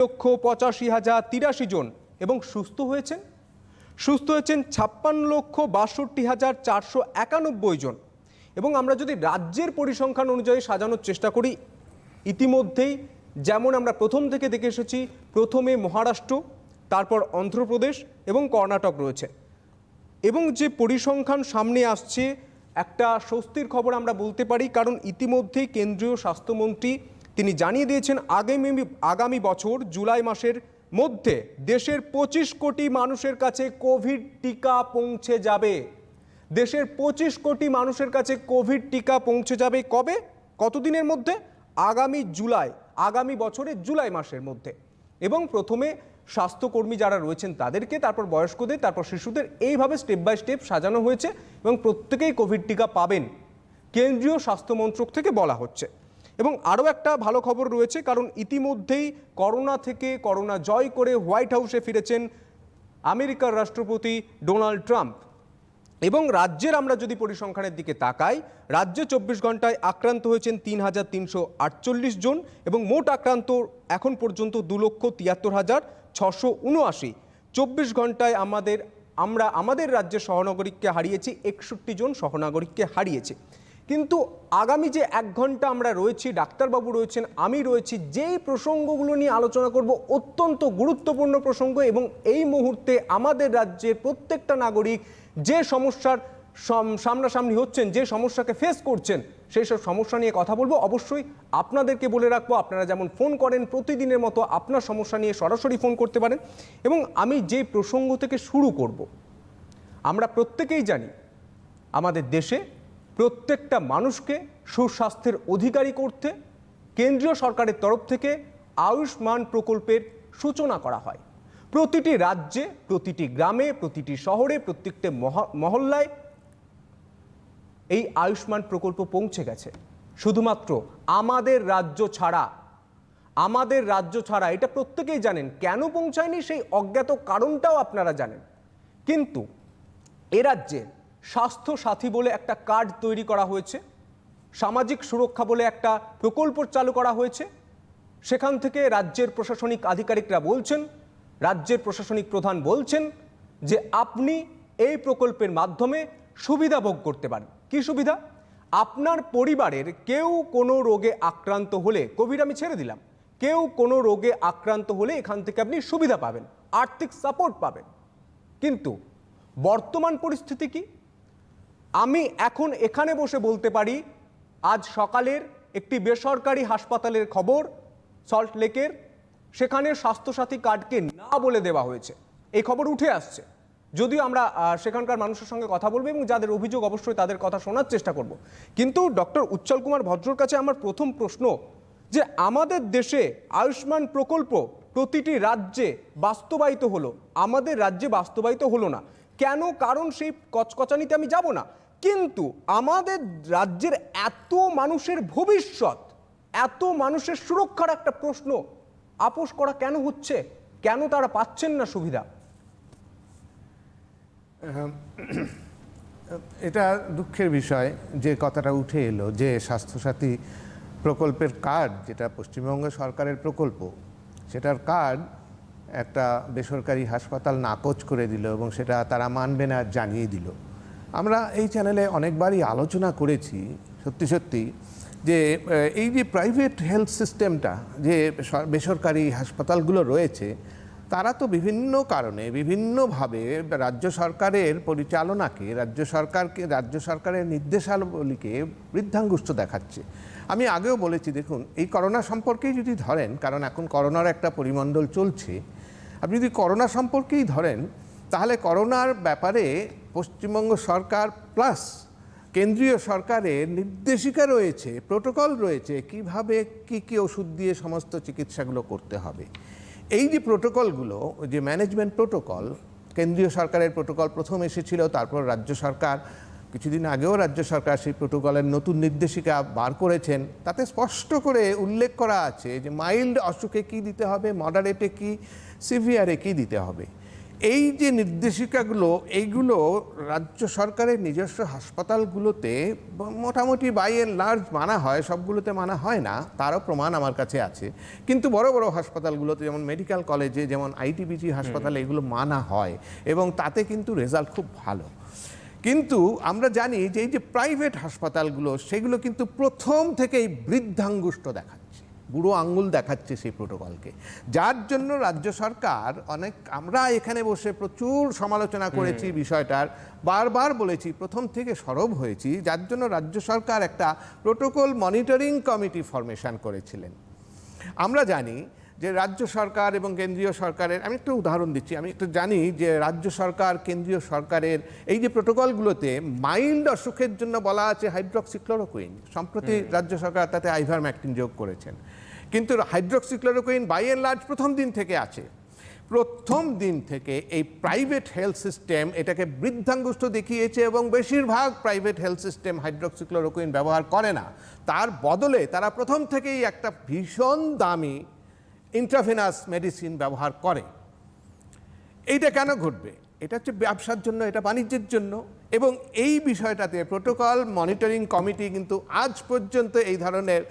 2,85,083 জন এবং সুস্থ হয়েছেন 56,62,491 জন। এবং আমরা যদি রাজ্যের পরিসংখ্যান অনুযায়ী সাজানোর চেষ্টা করি, ইতিমধ্যেই যেমন আমরা প্রথম থেকে দেখে এসেছি, প্রথমে মহারাষ্ট্র, তারপর অন্ধ্রপ্রদেশ এবং কর্ণাটক রয়েছে। এবং যে পরিসংখ্যান সামনে আসছে, একটা স্বস্তির খবর আমরা বলতে পারি, কারণ ইতিমধ্যেই কেন্দ্রীয় স্বাস্থ্যমন্ত্রী তিনি জানিয়ে দিয়েছেন আগামী বছর জুলাই মাসের মধ্যে দেশের 25 কোটি মানুষের কাছে কোভিড টিকা পৌঁছে যাবে। দেশের 25 কোটি মানুষের কাছে কোভিড টিকা পৌঁছে যাবে কবে, কতদিনের মধ্যে? আগামী বছরের জুলাই মাসের মধ্যে। এবং প্রথমে স্বাস্থ্যকর্মী যারা রয়েছেন তাদেরকে, তারপর বয়স্কদের, তারপর শিশুদের, এইভাবে স্টেপ বাই স্টেপ সাজানো হয়েছে এবং প্রত্যেকেই কোভিড টিকা পাবেন, কেন্দ্রীয় স্বাস্থ্য মন্ত্রক থেকে বলা হচ্ছে। এবং আরও একটা ভালো খবর রয়েছে, কারণ ইতিমধ্যেই করোনা জয় করে হোয়াইট হাউসে ফিরেছেন আমেরিকার রাষ্ট্রপতি ডোনাল্ড ট্রাম্প। এবং রাজ্যের আমরা যদি পরিসংখ্যানের দিকে তাকাই, রাজ্যে 24 ঘন্টায় আক্রান্ত হয়েছেন 3,348 জন এবং মোট আক্রান্ত এখন পর্যন্ত 2,73,679। 24 ঘন্টায় আমরা আমাদের রাজ্যের সহনাগরিককে হারিয়েছি, 61 জন সহনাগরিককে হারিয়েছি। কিন্তু আগামী যে 1 ঘন্টা আমরা রয়েছি, ডাক্তারবাবু রয়েছেন, আমি রয়েছি, যেই প্রসঙ্গগুলো নিয়ে আলোচনা করব অত্যন্ত গুরুত্বপূর্ণ প্রসঙ্গ, এবং এই মুহূর্তে আমাদের রাজ্যের প্রত্যেকটা নাগরিক যে সমস্যার সামনাসামনি হচ্ছেন, যে সমস্যাকে ফেস করছেন, সেই সব সমস্যা নিয়ে কথা বলবো। অবশ্যই আপনাদেরকে বলে রাখবো, আপনারা যেমন ফোন করেন প্রতিদিনের মতো আপনার সমস্যা নিয়ে সরাসরি ফোন করতে পারেন। এবং আমি যে প্রসঙ্গ থেকে শুরু করব, আমরা প্রত্যেকেই জানি আমাদের দেশে প্রত্যেকটা মানুষকে সুস্বাস্থ্যের অধিকারী করতে কেন্দ্রীয় সরকারের তরফ থেকে আয়ুষ্মান প্রকল্পের সূচনা করা হয়। প্রতিটি রাজ্যে, প্রতিটি গ্রামে, প্রতিটি শহরে, প্রত্যেকটা মহল্লায় এই আয়ুষ্মান প্রকল্প পৌঁছে গেছে। শুধুমাত্র আমাদের রাজ্য ছাড়া, এটা প্রত্যেকেই জানেন। কেন পৌঁছায়নি সেই অজ্ঞাত কারণটাও আপনারা জানেন। কিন্তু এ রাজ্যে স্বাস্থ্য সাথী বলে একটা কার্ড তৈরি করা হয়েছে, সামাজিক সুরক্ষা বলে একটা প্রকল্প চালু করা হয়েছে। সেখান থেকে রাজ্যের প্রশাসনিক আধিকারিকরা বলছেন, রাজ্যের প্রশাসনিক প্রধান বলছেন যে আপনি এই প্রকল্পের মাধ্যমে সুবিধা ভোগ করতে পারেন। কি সুবিধা? আপনার পরিবারের কেউ কোনো রোগে আক্রান্ত হলে, কোভিড আমি ছেড়ে দিলাম, কেউ কোনো রোগে আক্রান্ত হলে এখান থেকে আপনি সুবিধা পাবেন, আর্থিক সাপোর্ট পাবেন। কিন্তু বর্তমান পরিস্থিতি কি? আমি এখন এখানে বসে বলতে পারি, আজ সকালের একটি বেসরকারি হাসপাতালের খবর, সল্ট লেকের, সেখানে স্বাস্থ্যসাথী কার্ডকে না বলে দেওয়া হয়েছে। এই খবর উঠে আসছে, যদিও আমরা সেখানকার মানুষের সঙ্গে কথা বলবো এবং যাদের অভিযোগ অবশ্যই তাদের কথা শোনার চেষ্টা করব। কিন্তু ডক্টর উজ্জ্বল কুমার ভদ্রর কাছে আমার প্রথম প্রশ্ন, যে আমাদের দেশে আয়ুষ্মান প্রকল্প প্রতিটি রাজ্যে বাস্তবায়িত হলো, আমাদের রাজ্যে বাস্তবায়িত হলো না কেন? কারণ সেই কচকচানিতে আমি যাব না, কিন্তু আমাদের রাজ্যের এত মানুষের ভবিষ্যৎ, এত মানুষের সুরক্ষার একটা প্রশ্ন আপোষ করা কেন হচ্ছে? কেন তারা পাচ্ছেন না সুবিধা? এটা দুঃখের বিষয় যে কথাটা উঠে এলো, যে স্বাস্থ্যসাথী প্রকল্পের কার্ড, যেটা পশ্চিমবঙ্গ সরকারের প্রকল্প, সেটার কার্ড একটা বেসরকারি হাসপাতাল নাকচ করে দিল এবং সেটা তারা মানবে না জানিয়ে দিল। আমরা এই চ্যানেলে অনেকবারই আলোচনা করেছি সত্যি যে এই যে প্রাইভেট হেলথ সিস্টেমটা, যে বেসরকারি হাসপাতালগুলো রয়েছে, তারা তো বিভিন্ন কারণে বিভিন্নভাবে রাজ্য সরকারের পরিচালনাকে, রাজ্য সরকারের নির্দেশাবলীকে বৃদ্ধাঙ্গুষ্ঠ দেখাচ্ছে। আমি আগেও বলেছি, দেখুন, এই করোনা সম্পর্কেই যদি ধরেন, কারণ এখন করোনার একটা পরিমণ্ডল চলছে, আপনি যদি করোনা সম্পর্কেই ধরেন, তাহলে করোনার ব্যাপারে পশ্চিমবঙ্গ সরকার প্লাস কেন্দ্রীয় সরকারের নির্দেশিকা রয়েছে, প্রোটোকল রয়েছে, কিভাবে কি ওষুধ দিয়ে সমস্ত চিকিৎসাগুলো করতে হবে। এই যে প্রোটোকলগুলো, যে ম্যানেজমেন্ট প্রোটোকল, কেন্দ্রীয় সরকারের প্রোটোকল প্রথম এসেছিল, তারপর রাজ্য সরকার, কিছুদিন আগেও রাজ্য সরকার সেই প্রোটোকলের নতুন নির্দেশিকা বার করেছেন। তাতে স্পষ্ট করে উল্লেখ করা আছে যে মাইল্ড অসুখে কী দিতে হবে, মডারেটে কী, সিভিয়ারে কী দিতে হবে। এই যে নির্দেশিকাগুলো, এইগুলো রাজ্য সরকারের নিজস্ব হাসপাতালগুলোতে মোটামুটি বাই এন্ড লার্জ মানা হয়, সবগুলোতে মানা হয় না, তারও প্রমাণ আমার কাছে আছে। কিন্তু বড় বড় হাসপাতালগুলোতে, যেমন মেডিকেল কলেজে, যেমন আইটিবিজি হাসপাতালে এগুলো মানা হয় এবং তাতে কিন্তু রেজাল্ট খুব ভালো। কিন্তু আমরা জানি যে এই যে প্রাইভেট হাসপাতালগুলো, সেগুলো কিন্তু প্রথম থেকেই বৃদ্ধাঙ্গুষ্ঠ দেখাচ্ছে, বুড়ো আঙ্গুল দেখাচ্ছে সেই প্রোটোকলকে, যার জন্য রাজ্য সরকার আমরা এখানে বসে প্রচুর সমালোচনা করেছি বিষয়টার, বারবার বলেছি, প্রথম থেকে সরব হয়েছি, যার জন্য রাজ্য সরকার একটা প্রোটোকল মনিটরিং কমিটি ফরমেশন করেছিলেন। আমরা জানি যে রাজ্য সরকার এবং কেন্দ্রীয় সরকারের, আমি একটা উদাহরণ দিচ্ছি, আমি একটু জানি যে রাজ্য সরকার কেন্দ্রীয় সরকারের এই যে প্রোটোকলগুলোতে মাইল্ড অসুখের জন্য বলা আছে হাইড্রক্সিক্লোরোকুইন, সম্প্রতি রাজ্য সরকার তাতে আইভারম্যাকটিন যোগ করেছেন, কিন্তু হাইড্রক্সিক্লোরোকুইন বাই এন্ড লার্জ প্রথম দিন থেকে আছে। প্রথম দিন থেকে এই প্রাইভেট হেলথ সিস্টেম এটাকে বৃদ্ধাঙ্গুষ্ঠ দেখিয়েছে এবং বেশিরভাগ প্রাইভেট হেলথ সিস্টেম হাইড্রক্সিক্লোরোকুইন ব্যবহার করে না, তার বদলে তারা প্রথম থেকেই একটা ভীষণ দামি ইন্ট্রাভেনাস মেডিসিন ব্যবহার করে। এইটা কেন ঘটবে? এটা হচ্ছে ব্যবসার জন্য, এটা বাণিজ্যের জন্য। এবং এই বিষয়টাতে প্রোটোকল মনিটরিং কমিটি কিন্তু আজ পর্যন্ত এই ধরনের,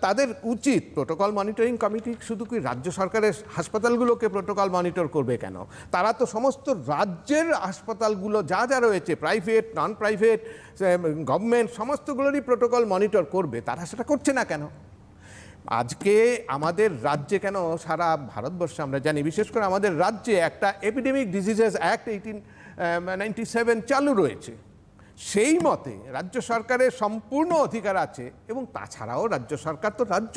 তাদের উচিত, প্রোটোকল মনিটরিং কমিটি শুধু কি রাজ্য সরকারের হাসপাতালগুলোকে প্রোটোকল মনিটর করবে কেন? তারা তো সমস্ত রাজ্যের হাসপাতালগুলো যা যা রয়েছে, প্রাইভেট, নন প্রাইভেট, গভর্নমেন্ট, সমস্তগুলোরই প্রোটোকল মনিটর করবে, তারা সেটা করছে না কেন? আজকে আমাদের রাজ্যে কেন, সারা ভারতবর্ষে আমরা জানি, বিশেষ করে আমাদের রাজ্যে একটা এপিডেমিক ডিজিজেস অ্যাক্ট 1897 চালু রয়েছে। সেই মতে রাজ্য সরকারের সম্পূর্ণ অধিকার আছে, এবং তাছাড়াও রাজ্য সরকার তো রাজ্য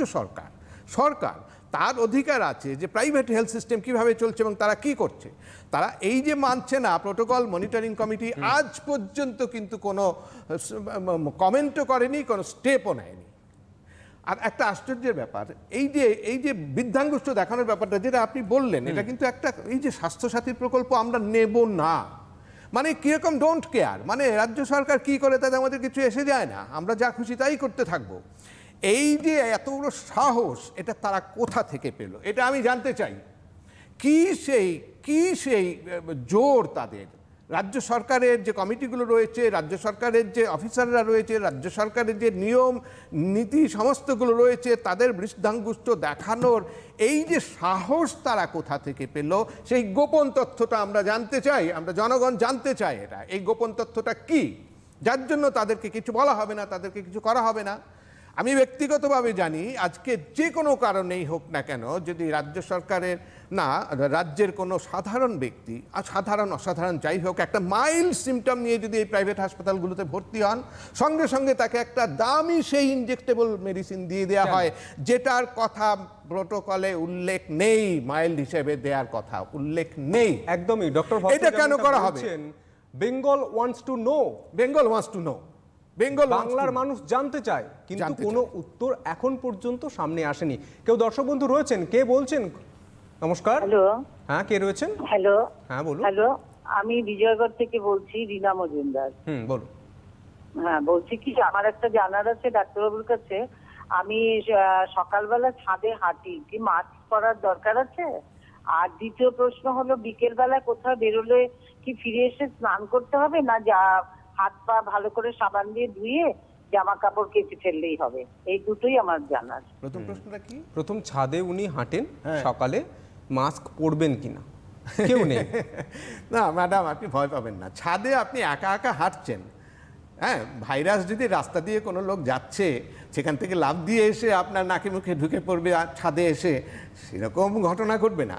সরকার, তার অধিকার আছে যে প্রাইভেট হেলথ সিস্টেম কিভাবে চলছে এবং তারা কি করছে। তারা এই যে মানছে না, প্রোটোকল মনিটরিং কমিটি আজ পর্যন্ত কিন্তু কোনো কমেন্টও করেনি, কোনো স্টেপও নেয়নি। আর একটা আশ্চর্যের ব্যাপার, এই যে বৃদ্ধাঙ্গুষ্ঠ দেখানোর ব্যাপারটা যেটা আপনি বললেন, এটা কিন্তু একটা, এই যে স্বাস্থ্যসাথী প্রকল্প আমরা নেব না, মানে কিরকম ডোন্ট কেয়ার, মানে রাজ্য সরকার কি করে তাতে আমাদের কিছু এসে যায় না, আমরা যা খুশি তাই করতে থাকবো। এই যে এত বড় সাহস, এটা তারা কোথা থেকে পেল? এটা আমি জানতে চাই। কি সেই জোর তাদের? রাজ্য সরকারের যে কমিটিগুলো রয়েছে, রাজ্য সরকারের যে অফিসাররা রয়েছে, রাজ্য সরকারের যে নিয়ম নীতি সমস্তগুলো রয়েছে, তাদের বৃদ্ধাঙ্গুষ্ঠ দেখানোর এই যে সাহস তারা কোথা থেকে পেল, সেই গোপন তথ্যটা আমরা জানতে চাই, আমরা জনগণ জানতে চাই। এই গোপন তথ্যটা কি, যার জন্য তাদেরকে কিছু বলা হবে না, তাদেরকে কিছু করা হবে না। আমি ব্যক্তিগতভাবে জানি, আজকে যে কোনো কারণেই হোক না কেন, যদি রাজ্য সরকারের না, রাজ্যের কোনো সাধারণ ব্যক্তি, সাধারণ অসাধারণ যাই হোক, একটা মাইল্ড সিমটম নিয়ে যদি এই প্রাইভেট হাসপাতালগুলোতে ভর্তি হন, সঙ্গে সঙ্গে তাকে একটা দামি সেই ইনজেক্টেবল মেডিসিন দিয়ে দেওয়া হয়, যেটার কথা প্রোটোকলে উল্লেখ নেই, মাইল্ড হিসেবে দেওয়ার কথা উল্লেখ নেই। একদমই ডক্টর, এটা কেন করা হবে? Bengal wants to know, Bengal wants to know, বাংলার মানুষ জানতে চায়, কিন্তু কোনো উত্তর এখন পর্যন্ত সামনে আসেনি। কেউ দর্শক বন্ধু রয়েছেন, কে বলছেন? নমস্কার। হ্যালো। হ্যাঁ, কে রয়েছেন? হ্যালো। হ্যাঁ বলুন। হ্যালো, আমি বিজয়গড় থেকে বলছি, রীনা মজুমদার। বলুন। হ্যাঁ, বলছি কি, আমার একটা জানার আছে ডাক্তারবাবুর কাছে। আমি সকালবেলা ছাদে হাঁটি, কি মাস্ক পরার দরকার আছে? আর দ্বিতীয় প্রশ্ন হলো, বিকেল বেলা কোথাও বেরোলে কি ফিরে এসে স্নান করতে হবে, না হাত পা ভালো করে সাবান দিয়ে ধুয়ে জামা কাপড় কেচে ফেললেই হবে? এই দুটোই আমার জানার। প্রথম প্রশ্নটা কি? প্রথম, ছাদে উনি হাঁটেন, সকালে মাস্ক পরবেন কিনা? কেউ নেই। না ম্যাডাম, আপনি ভয় পাবেন না, ছাদে আপনি একা একা হাঁটছেন, হ্যাঁ, ভাইরাস যদি রাস্তা দিয়ে কোনো লোক যাচ্ছে, সেখান থেকে লাফ দিয়ে এসে আপনার নাকে মুখে ঢুকে পড়বে আর ছাদে এসে, সেরকম ঘটনা ঘটবে না।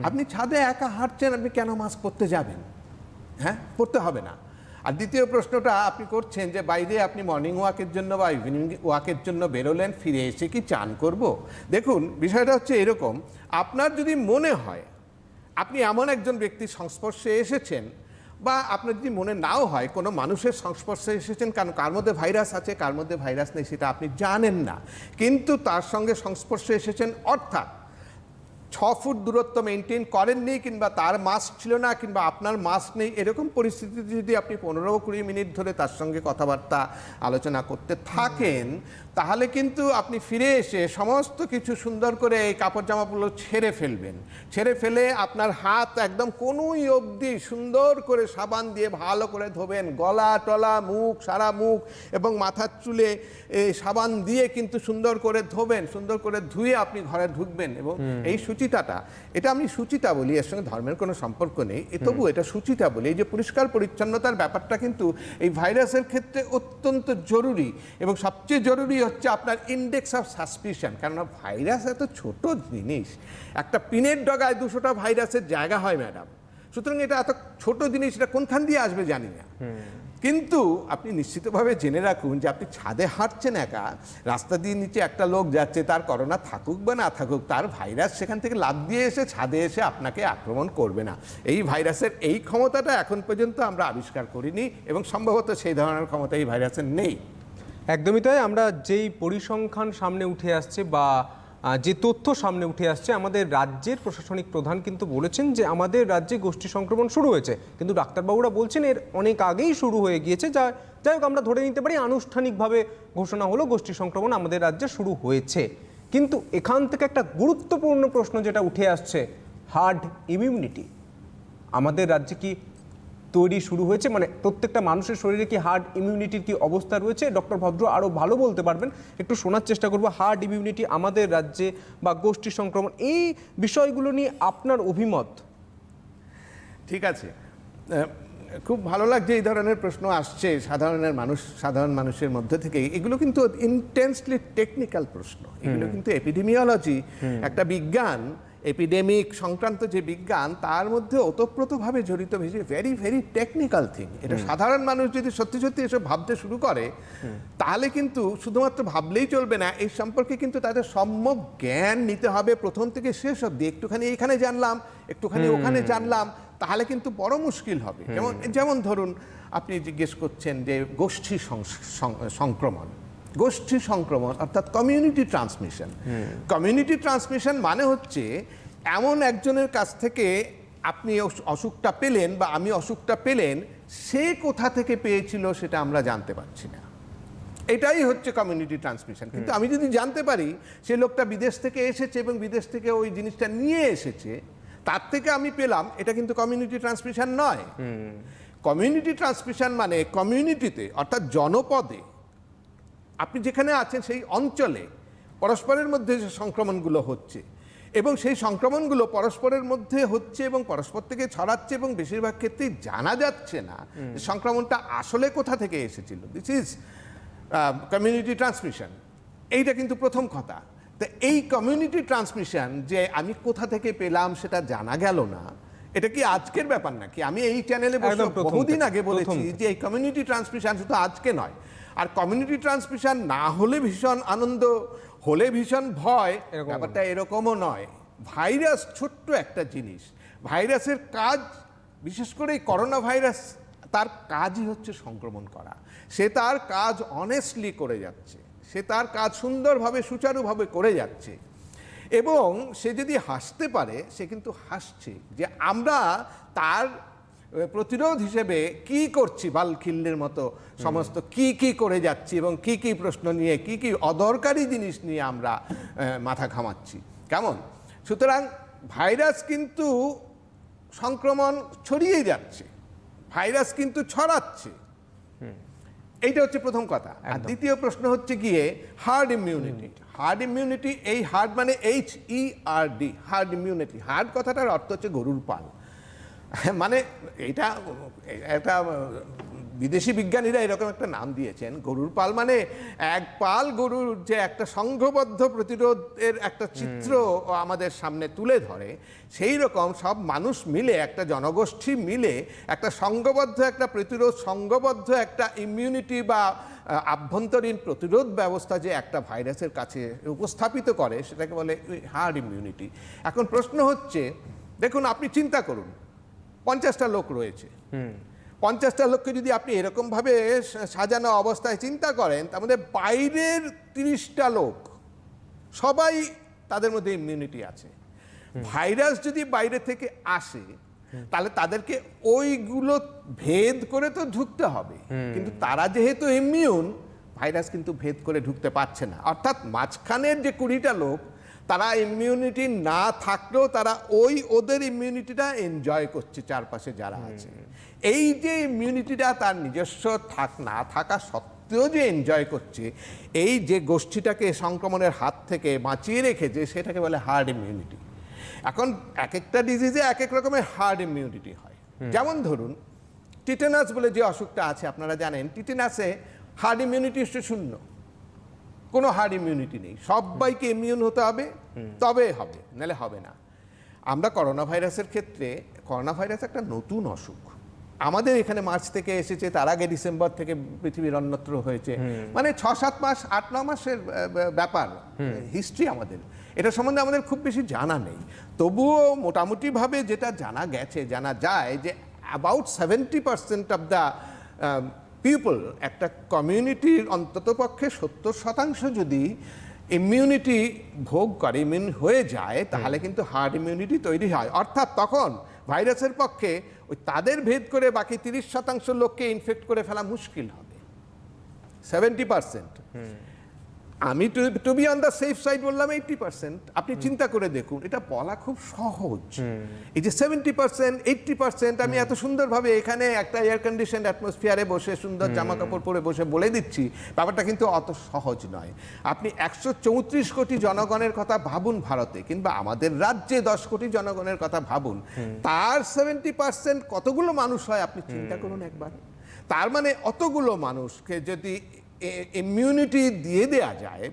আপনি ছাদে একা হাঁটছেন, আপনি কেন মাস্ক পরতে যাবেন? হ্যাঁ, পরতে হবে না। আর দ্বিতীয় প্রশ্নটা আপনি করছেন যে বাইরে আপনি মর্নিং ওয়াকের জন্য বা ইভিনিং ওয়াকের জন্য বেরোলেন, ফিরে এসে কি চান করব? দেখুন, বিষয়টা হচ্ছে এরকম, আপনার যদি মনে হয় আপনি এমন একজন ব্যক্তির সংস্পর্শে এসেছেন, বা আপনার যদি মনে নাও হয় কোনো মানুষের সংস্পর্শে এসেছেন, কারণ কার মধ্যে ভাইরাস আছে কার মধ্যে ভাইরাস নেই সেটা আপনি জানেন না, কিন্তু তার সঙ্গে সংস্পর্শে এসেছেন, অর্থাৎ 6 ফুট দূরত্ব মেনটেন করেননি, কিংবা তার মাস্ক ছিল না, কিংবা আপনার মাস্ক নেই, এরকম পরিস্থিতিতে যদি আপনি 15-20 মিনিট ধরে তার সঙ্গে কথাবার্তা আলোচনা করতে থাকেন, তাহলে কিন্তু আপনি ফিরে এসে সমস্ত কিছু সুন্দর করে এই কাপড় জামাগুলো ছেড়ে ফেলবেন। ছেড়ে ফেলে আপনার হাত একদম কোনোই অবধি সুন্দর করে সাবান দিয়ে ভালো করে ধোবেন, গলা টলা মুখ, সারা মুখ এবং মাথার চুলে সাবান দিয়ে কিন্তু সুন্দর করে ধোবেন। সুন্দর করে ধুয়ে আপনি ঘরে ঢুকবেন। এবং এই সুচিতাটা, এটা আমি সুচিতা বলি, এর সঙ্গে ধর্মের কোনো সম্পর্ক নেই, তবু এটা সুচিতা বলি। এই যে পরিষ্কার পরিচ্ছন্নতার ব্যাপারটা কিন্তু এই ভাইরাসের ক্ষেত্রে অত্যন্ত জরুরি। এবং সবচেয়ে জরুরি হচ্ছে আপনার ইন্ডেক্স অফ সাসপিশন, কেননা ভাইরাস এত ছোট জিনিস, একটা পিনের ডগায় 200টা ভাইরাসের জায়গা হয় ম্যাডাম। সুতরাং এটা এত ছোট জিনিস, এটা কোনখান দিয়ে আসবে জানি না। কিন্তু আপনি নিশ্চিতভাবে জেনে রাখুন যে আপনি ছাদে হাঁটছেন একা, রাস্তা দিয়ে নিচে একটা লোক যাচ্ছে, তার করোনা থাকুক বা না থাকুক, তার ভাইরাস সেখান থেকে লাফ দিয়ে এসে ছাদে এসে আপনাকে আক্রমণ করবে না। এই ভাইরাসের এই ক্ষমতাটা এখন পর্যন্ত আমরা আবিষ্কার করিনি, এবং সম্ভবত সেই ধরনের ক্ষমতা এই ভাইরাসের নেই। একদমই তাই। আমরা যেই পরিসংখ্যান সামনে উঠে আসছে বা যে তথ্য সামনে উঠে আসছে, আমাদের রাজ্যের প্রশাসনিক প্রধান কিন্তু বলেছেন যে আমাদের রাজ্যে গোষ্ঠী সংক্রমণ শুরু হয়েছে, কিন্তু ডাক্তারবাবুরা বলছেন এর অনেক আগেই শুরু হয়ে গিয়েছে। যাই হোক, আমরা ধরে নিতে পারি আনুষ্ঠানিকভাবে ঘোষণা হলো গোষ্ঠী সংক্রমণ আমাদের রাজ্যে শুরু হয়েছে। কিন্তু এখান থেকে একটা গুরুত্বপূর্ণ প্রশ্ন যেটা উঠে আসছে, হার্ড ইমিউনিটি আমাদের রাজ্যে কি তৈরি শুরু হয়েছে? মানে প্রত্যেকটা মানুষের শরীরে কি হার্ড ইমিউনিটির কি অবস্থা রয়েছে? ডক্টর ভদ্র আরও ভালো বলতে পারবেন, একটু শোনার চেষ্টা করবো। হার্ড ইমিউনিটি আমাদের রাজ্যে বা গোষ্ঠী সংক্রমণ, এই বিষয়গুলো নিয়ে আপনার অভিমত। ঠিক আছে, খুব ভালো লাগছে এই ধরনের প্রশ্ন আসছে সাধারণ মানুষের মধ্যে থেকে। এগুলো কিন্তু ইন্টেন্সলি টেকনিক্যাল প্রশ্ন, এগুলো কিন্তু এপিডেমিওলজি, একটা বিজ্ঞান, এপিডেমিক সংক্রান্ত যে বিজ্ঞান, তার মধ্যে ওতপ্রোতভাবে জড়িত ভেরি ভেরি টেকনিক্যাল থিং। এটা সাধারণ মানুষ যদি সত্যি সত্যি এসব ভাবতে শুরু করে, তাহলে কিন্তু শুধুমাত্র ভাবলেই চলবে না, এই সম্পর্কে কিন্তু তাদের সম্যক জ্ঞান নিতে হবে প্রথম থেকে শেষ অবধি। একটুখানি এখানে জানলাম, একটুখানি ওখানে জানলাম, তাহলে কিন্তু বড় মুশকিল হবে। যেমন ধরুন, আপনি জিজ্ঞেস করছেন যে গোষ্ঠী সংক্রমণ, গোষ্ঠী সংক্রমণ অর্থাৎ কমিউনিটি ট্রান্সমিশন। কমিউনিটি ট্রান্সমিশন মানে হচ্ছে এমন একজনের কাছ থেকে আপনি অসুখটা পেলেন বা আমি অসুখটা পেলেন, সে কোথা থেকে পেয়েছিল সেটা আমরা জানতে পারছি না। এটাই হচ্ছে কমিউনিটি ট্রান্সমিশন। কিন্তু আমি যদি জানতে পারি সে লোকটা বিদেশ থেকে এসেছে এবং বিদেশ থেকে ওই জিনিসটা নিয়ে এসেছে, তার থেকে আমি পেলাম, এটা কিন্তু কমিউনিটি ট্রান্সমিশন নয়। কমিউনিটি ট্রান্সমিশন মানে কমিউনিটিতে অর্থাৎ জনপদে আপনি যেখানে আছেন সেই অঞ্চলে পরস্পরের মধ্যে যে সংক্রমণগুলো হচ্ছে, এবং সেই সংক্রমণগুলো পরস্পরের মধ্যে হচ্ছে এবং পরস্পর থেকে ছড়াচ্ছে, এবং বেশিরভাগ ক্ষেত্রেই জানা যাচ্ছে না যে সংক্রমণটা আসলে কোথা থেকে এসেছিল। This is community transmission. এইটা কিন্তু প্রথম কথা। তো এই কমিউনিটি ট্রান্সমিশন যে আমি কোথা থেকে পেলাম সেটা জানা গেল না, এটা কি আজকের ব্যাপার নাকি? আমি এই চ্যানেলে বহুদিন আগে বলেছি যে এই কমিউনিটি ট্রান্সমিশন শুধু আজকে নয়। আর কমিউনিটি ট্রান্সমিশন না হলে ভীষণ আনন্দ, হলে ভীষণ ভয়, ব্যাপারটা এরকমও নয়। ভাইরাস ছোট্ট একটা জিনিস। ভাইরাসের কাজ, বিশেষ করে এই করোনা ভাইরাস, তার কাজই হচ্ছে সংক্রমণ করা। সে তার কাজ অনেস্টলি করে যাচ্ছে, সে তার কাজ সুন্দরভাবে সুচারুভাবে করে যাচ্ছে। এবং সে যদি হাসতে পারে, সে কিন্তু হাসছে। যে আমরা তার প্রতিরোধ হিসেবে কি করছি, বালখিল্যের মতো সমস্ত কি করে যাচ্ছি, এবং কি প্রশ্ন নিয়ে, কি অদরকারি জিনিস নিয়ে আমরা মাথা ঘামাচ্ছি, কেমন? সুতরাং ভাইরাস কিন্তু সংক্রমণ ছড়িয়ে যাচ্ছে, ভাইরাস কিন্তু ছড়াচ্ছে। এইটা হচ্ছে প্রথম কথা। আর দ্বিতীয় প্রশ্ন হচ্ছে গিয়ে হার্ড ইমিউনিটি। হার্ড ইমিউনিটি, এই হার্ড মানে HERD, হার্ড ইমিউনিটি। হার্ড কথাটার অর্থ হচ্ছে গরুর পাল। মানে এটা একটা বিদেশি বিজ্ঞানীরা এরকম একটা নাম দিয়েছেন, গরুর পাল। মানে এক পাল গরুর যে একটা সংঘবদ্ধ প্রতিরোধের একটা চিত্র আমাদের সামনে তুলে ধরে, সেই রকম সব মানুষ মিলে, একটা জনগোষ্ঠী মিলে একটা সংঘবদ্ধ একটা প্রতিরোধ, সংঘবদ্ধ একটা ইমিউনিটি বা আভ্যন্তরীণ প্রতিরোধ ব্যবস্থা যে একটা ভাইরাসের কাছে উপস্থাপিত করে, সেটাকে বলে হার্ড ইমিউনিটি। এখন প্রশ্ন হচ্ছে, দেখুন আপনি চিন্তা করুন, 50টা লোক রয়েছে, 50টা লোককে যদি আপনি এরকমভাবে সাজানো অবস্থায় চিন্তা করেন, তার মধ্যে বাইরের 30টা লোক সবাই তাদের মধ্যে ইমিউনিটি আছে। ভাইরাস যদি বাইরে থেকে আসে তাহলে তাদেরকে ওইগুলো ভেদ করে তো ঢুকতে হবে, কিন্তু তারা যেহেতু ইমিউন, ভাইরাস কিন্তু ভেদ করে ঢুকতে পারছে না। অর্থাৎ মাঝখানের যে 20টা লোক, তারা ইমিউনিটি না থাকলেও তারা ওদের ইমিউনিটিটা এনজয় করছে চারপাশে যারা আছে। এই যে ইমিউনিটিটা তার নিজস্ব না থাকা সত্ত্বেও যে এনজয় করছে, এই যে গোষ্ঠীটাকে সংক্রমণের হাত থেকে বাঁচিয়ে রেখেছে, সেটাকে বলে হার্ড ইমিউনিটি। এখন এক একটা ডিজিজে এক এক রকমের হার্ড ইমিউনিটি হয়। যেমন ধরুন টিটেনাস বলে যে অসুখটা আছে, আপনারা জানেন টিটেনাসে হার্ড ইমিউনিটি 0, কোনো হার্ড ইমিউনিটি নেই, সবাইকে ইমিউন হতে হবে তবে হবে, নাহলে হবে না। আমরা করোনা ভাইরাসের ক্ষেত্রে, করোনা ভাইরাস একটা নতুন অসুখ, আমাদের এখানে মার্চ থেকে এসেছে, তার আগে ডিসেম্বর থেকে পৃথিবীর অন্যত্র হয়েছে, মানে 6-7 মাস 8-9 মাসের ব্যাপার হিস্ট্রি আমাদের, এটা সম্বন্ধে আমাদের খুব বেশি জানা নেই। তবুও মোটামুটিভাবে যেটা জানা গেছে, জানা যায় যে অ্যাবাউট 70% অফ দ্য পিপল, একটা কমিউনিটির অন্ততপক্ষে 70% যদি ইমিউনিটি ভোগ করে, ইমিউন হয়ে যায়, তাহলে কিন্তু হার্ড ইমিউনিটি তৈরি হয়। অর্থাৎ তখন ভাইরাসের পক্ষে ওই তাদের ভেদ করে বাকি 30% লোককে ইনফেক্ট করে ফেলা মুশকিল হবে। 70%, আমি to be on the safe side বললাম 80%। আপনি চিন্তা করে দেখুন, এটা বলা খুব সহজ। এই যে 70%, 80%, আমি এত সুন্দরভাবে এখানে একটা এয়ার কন্ডিশন অ্যাটমসফিয়ারে বসে সুন্দর জামা কাপড় পরে বসে বলে দিচ্ছি, ব্যাপারটা কিন্তু অত সহজ নয়। আপনি 134 কোটি জনগণের কথা ভাবুন ভারতে, কিংবা আমাদের রাজ্যে 10 কোটি জনগণের কথা ভাবুন, তার 70% কতগুলো মানুষ হয় আপনি চিন্তা করুন একবার। তার মানে অতগুলো মানুষকে যদি ইমিউনিটি দিয়ে দেয়া যায়